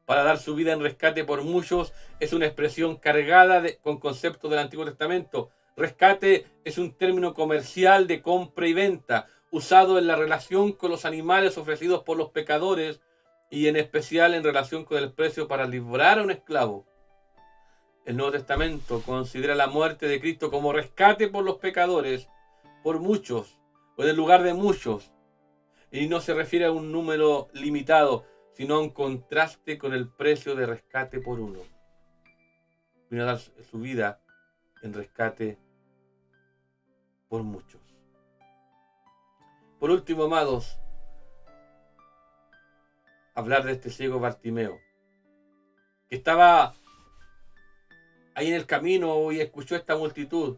Para dar su vida en rescate por muchos es una expresión cargada con conceptos del Antiguo Testamento. Rescate es un término comercial de compra y venta, usado en la relación con los animales ofrecidos por los pecadores y en especial en relación con el precio para librar a un esclavo. El Nuevo Testamento considera la muerte de Cristo como rescate por los pecadores, por muchos, o en el lugar de muchos, y no se refiere a un número limitado, sino a un contraste con el precio de rescate por uno. Vino a dar su vida en rescate por muchos. Por último, amados, hablar de este ciego Bartimeo, que estaba ahí en el camino y escuchó esta multitud.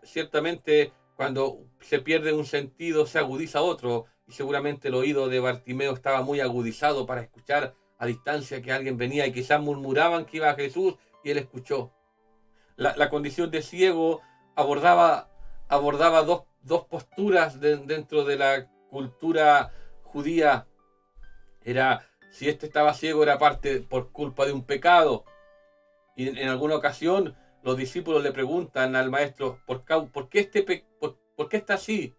Ciertamente, cuando se pierde un sentido, se agudiza otro, y seguramente el oído de Bartimeo estaba muy agudizado para escuchar a distancia que alguien venía, y quizás murmuraban que iba a Jesús, y él escuchó. La condición de ciego abordaba dos posturas dentro de la cultura judía. Era, si este estaba ciego, era parte por culpa de un pecado. Y en alguna ocasión los discípulos le preguntan al maestro, ¿por qué está así?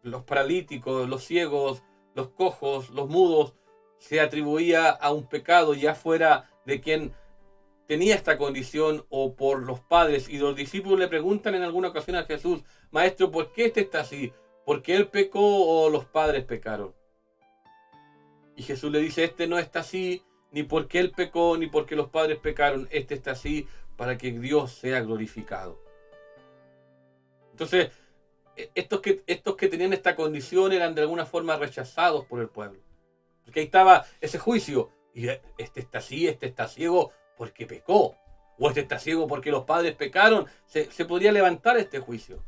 Los paralíticos, los ciegos, los cojos, los mudos, se atribuía a un pecado, ya fuera de quien tenía esta condición o por los padres. Y los discípulos le preguntan en alguna ocasión a Jesús, maestro, ¿por qué este está así? ¿Por qué él pecó o los padres pecaron? Y Jesús le dice, este no está así ni porque él pecó ni porque los padres pecaron, este está así para que Dios sea glorificado. Entonces, estos que tenían esta condición eran de alguna forma rechazados por el pueblo. Porque ahí estaba ese juicio. Y este está así, este está ciego porque pecó. O este está ciego porque los padres pecaron. Se podría levantar este juicio.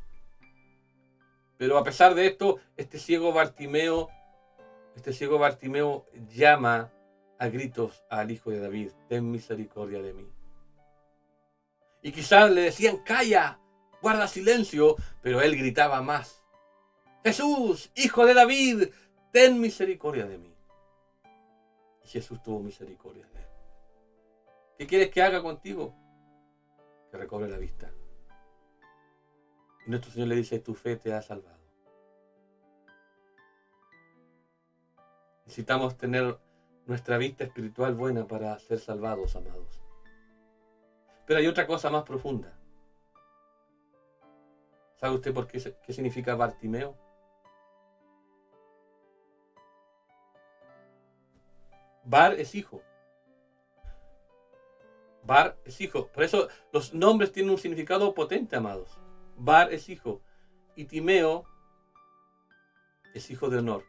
Pero a pesar de esto, este ciego Bartimeo llama a gritos al Hijo de David, ten misericordia de mí. Y quizás le decían, calla, guarda silencio, pero él gritaba más, Jesús, Hijo de David, ten misericordia de mí. Y Jesús tuvo misericordia de él. ¿Qué quieres que haga contigo? Que recobre la vista. Y nuestro Señor le dice, tu fe te ha salvado. Necesitamos tener nuestra vista espiritual buena para ser salvados, amados. Pero hay otra cosa más profunda. ¿Sabe usted por qué significa Bartimeo? Bar es hijo. Bar es hijo. Por eso los nombres tienen un significado potente, amados. Bar es hijo. Y Timeo es hijo de honor.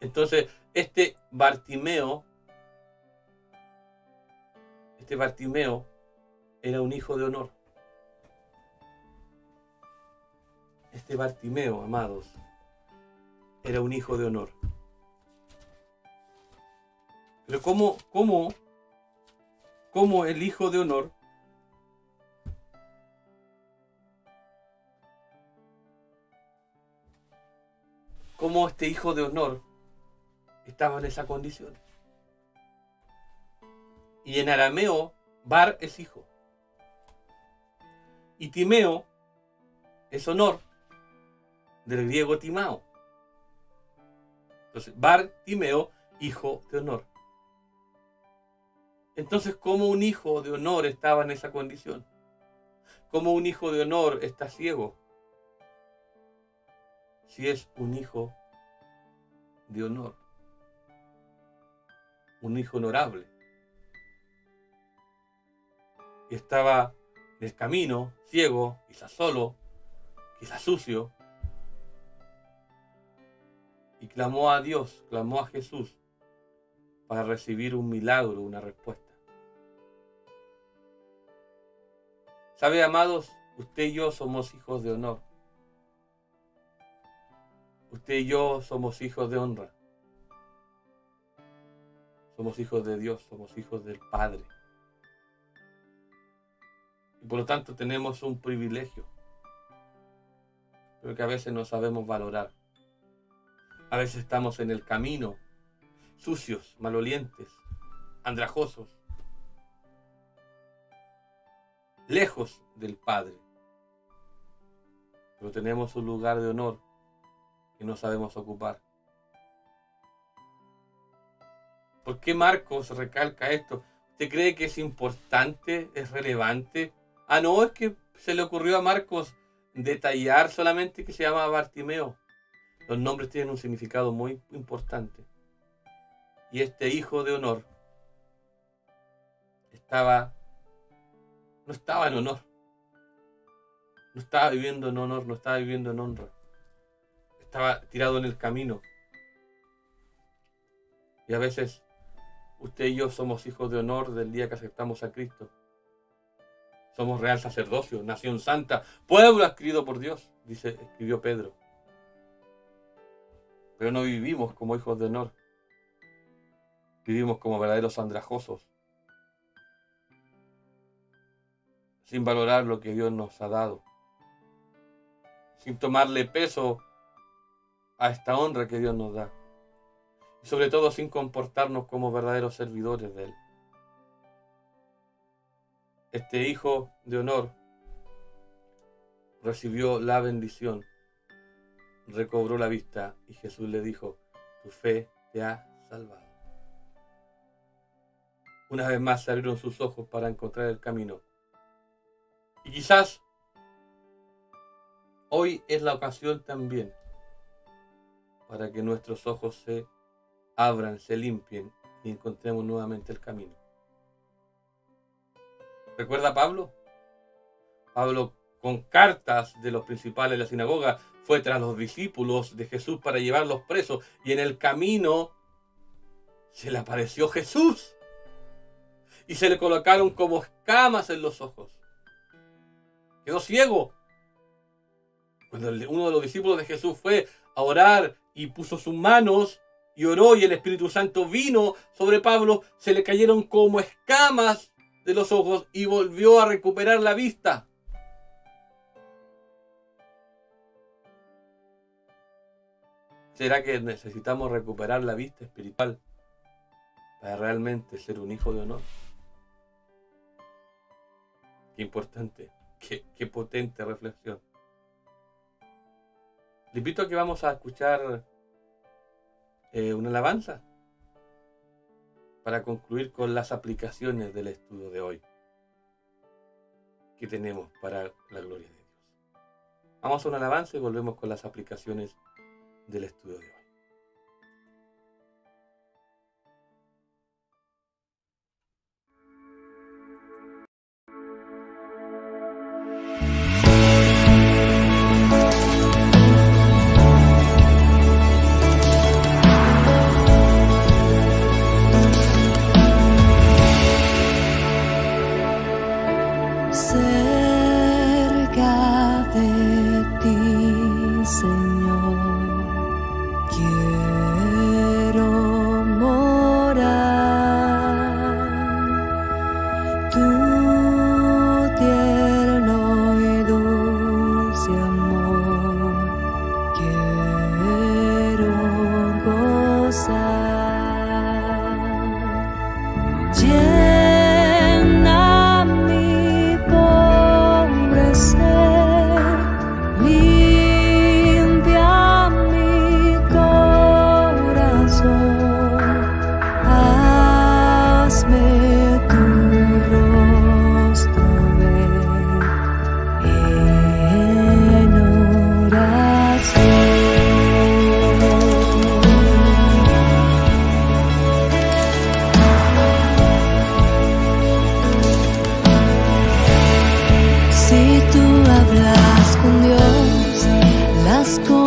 Entonces, este Bartimeo era un hijo de honor. Este Bartimeo, amados, era un hijo de honor. Pero ¿cómo el hijo de honor cómo este hijo de honor estaba en esa condición. Y en arameo, Bar es hijo. Y Timeo es honor, del griego Timao. Entonces, Bar Timeo, hijo de honor. Entonces, ¿cómo un hijo de honor estaba en esa condición? ¿Cómo un hijo de honor está ciego? Si es un hijo de honor, un hijo honorable. Y estaba en el camino, ciego, quizás solo, quizás sucio, y clamó a Dios, clamó a Jesús para recibir un milagro, una respuesta. ¿Sabe, amados? Usted y yo somos hijos de honor. Usted y yo somos hijos de honra. Somos hijos de Dios, somos hijos del Padre. Y por lo tanto tenemos un privilegio, pero que a veces no sabemos valorar. A veces estamos en el camino, sucios, malolientes, andrajosos, lejos del Padre. Pero tenemos un lugar de honor que no sabemos ocupar. ¿Por qué Marcos recalca esto? ¿Usted cree que es importante, es relevante? Ah, no, es que se le ocurrió a Marcos detallar solamente que se llama Bartimeo. Los nombres tienen un significado muy importante. Y este hijo de honor no estaba en honor. No estaba viviendo en honor, no estaba viviendo en honra. Estaba tirado en el camino. Y a veces usted y yo somos hijos de honor del día que aceptamos a Cristo. Somos real sacerdocio, nación santa, pueblo adquirido por Dios, escribió Pedro. Pero no vivimos como hijos de honor. Vivimos como verdaderos andrajosos, sin valorar lo que Dios nos ha dado, sin tomarle peso a esta honra que Dios nos da, y sobre todo sin comportarnos como verdaderos servidores de Él. Este hijo de honor recibió la bendición, recobró la vista y Jesús le dijo: tu fe te ha salvado. Una vez más se abrieron sus ojos para encontrar el camino. Y quizás hoy es la ocasión también para que nuestros ojos se abran, se limpien y encontremos nuevamente el camino. ¿Recuerda a Pablo? Pablo, con cartas de los principales de la sinagoga, fue tras los discípulos de Jesús para llevarlos presos, y en el camino se le apareció Jesús y se le colocaron como escamas en los ojos. Quedó ciego. Cuando uno de los discípulos de Jesús fue a orar y puso sus manos y oró, y el Espíritu Santo vino sobre Pablo, se le cayeron como escamas de los ojos y volvió a recuperar la vista. ¿Será que necesitamos recuperar la vista espiritual para realmente ser un hijo de honor? Qué importante, qué potente reflexión. Le invito a que vamos a escuchar una alabanza para concluir con las aplicaciones del estudio de hoy que tenemos para la gloria de Dios. Vamos a una alabanza y volvemos con las aplicaciones del estudio de hoy. Cerca de ti, Señor,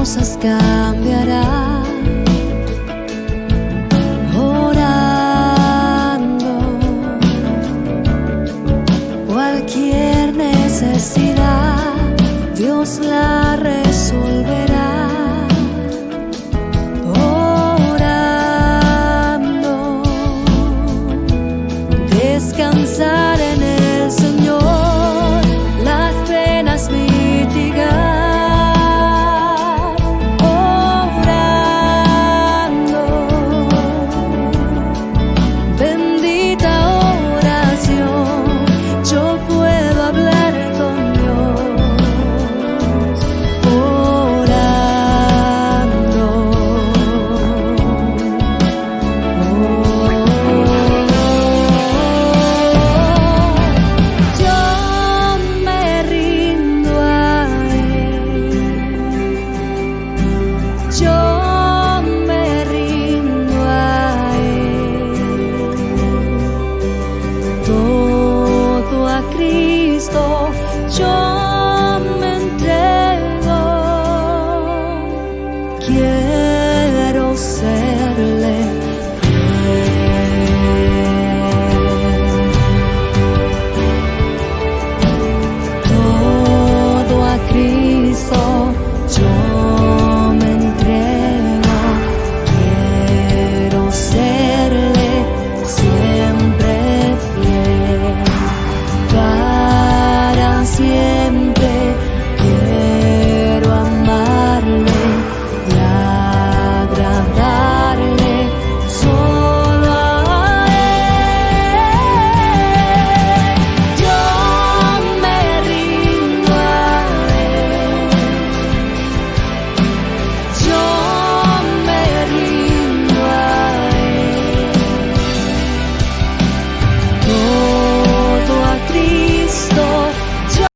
cosas cambiarán. Orando, cualquier necesidad Dios la resolverá.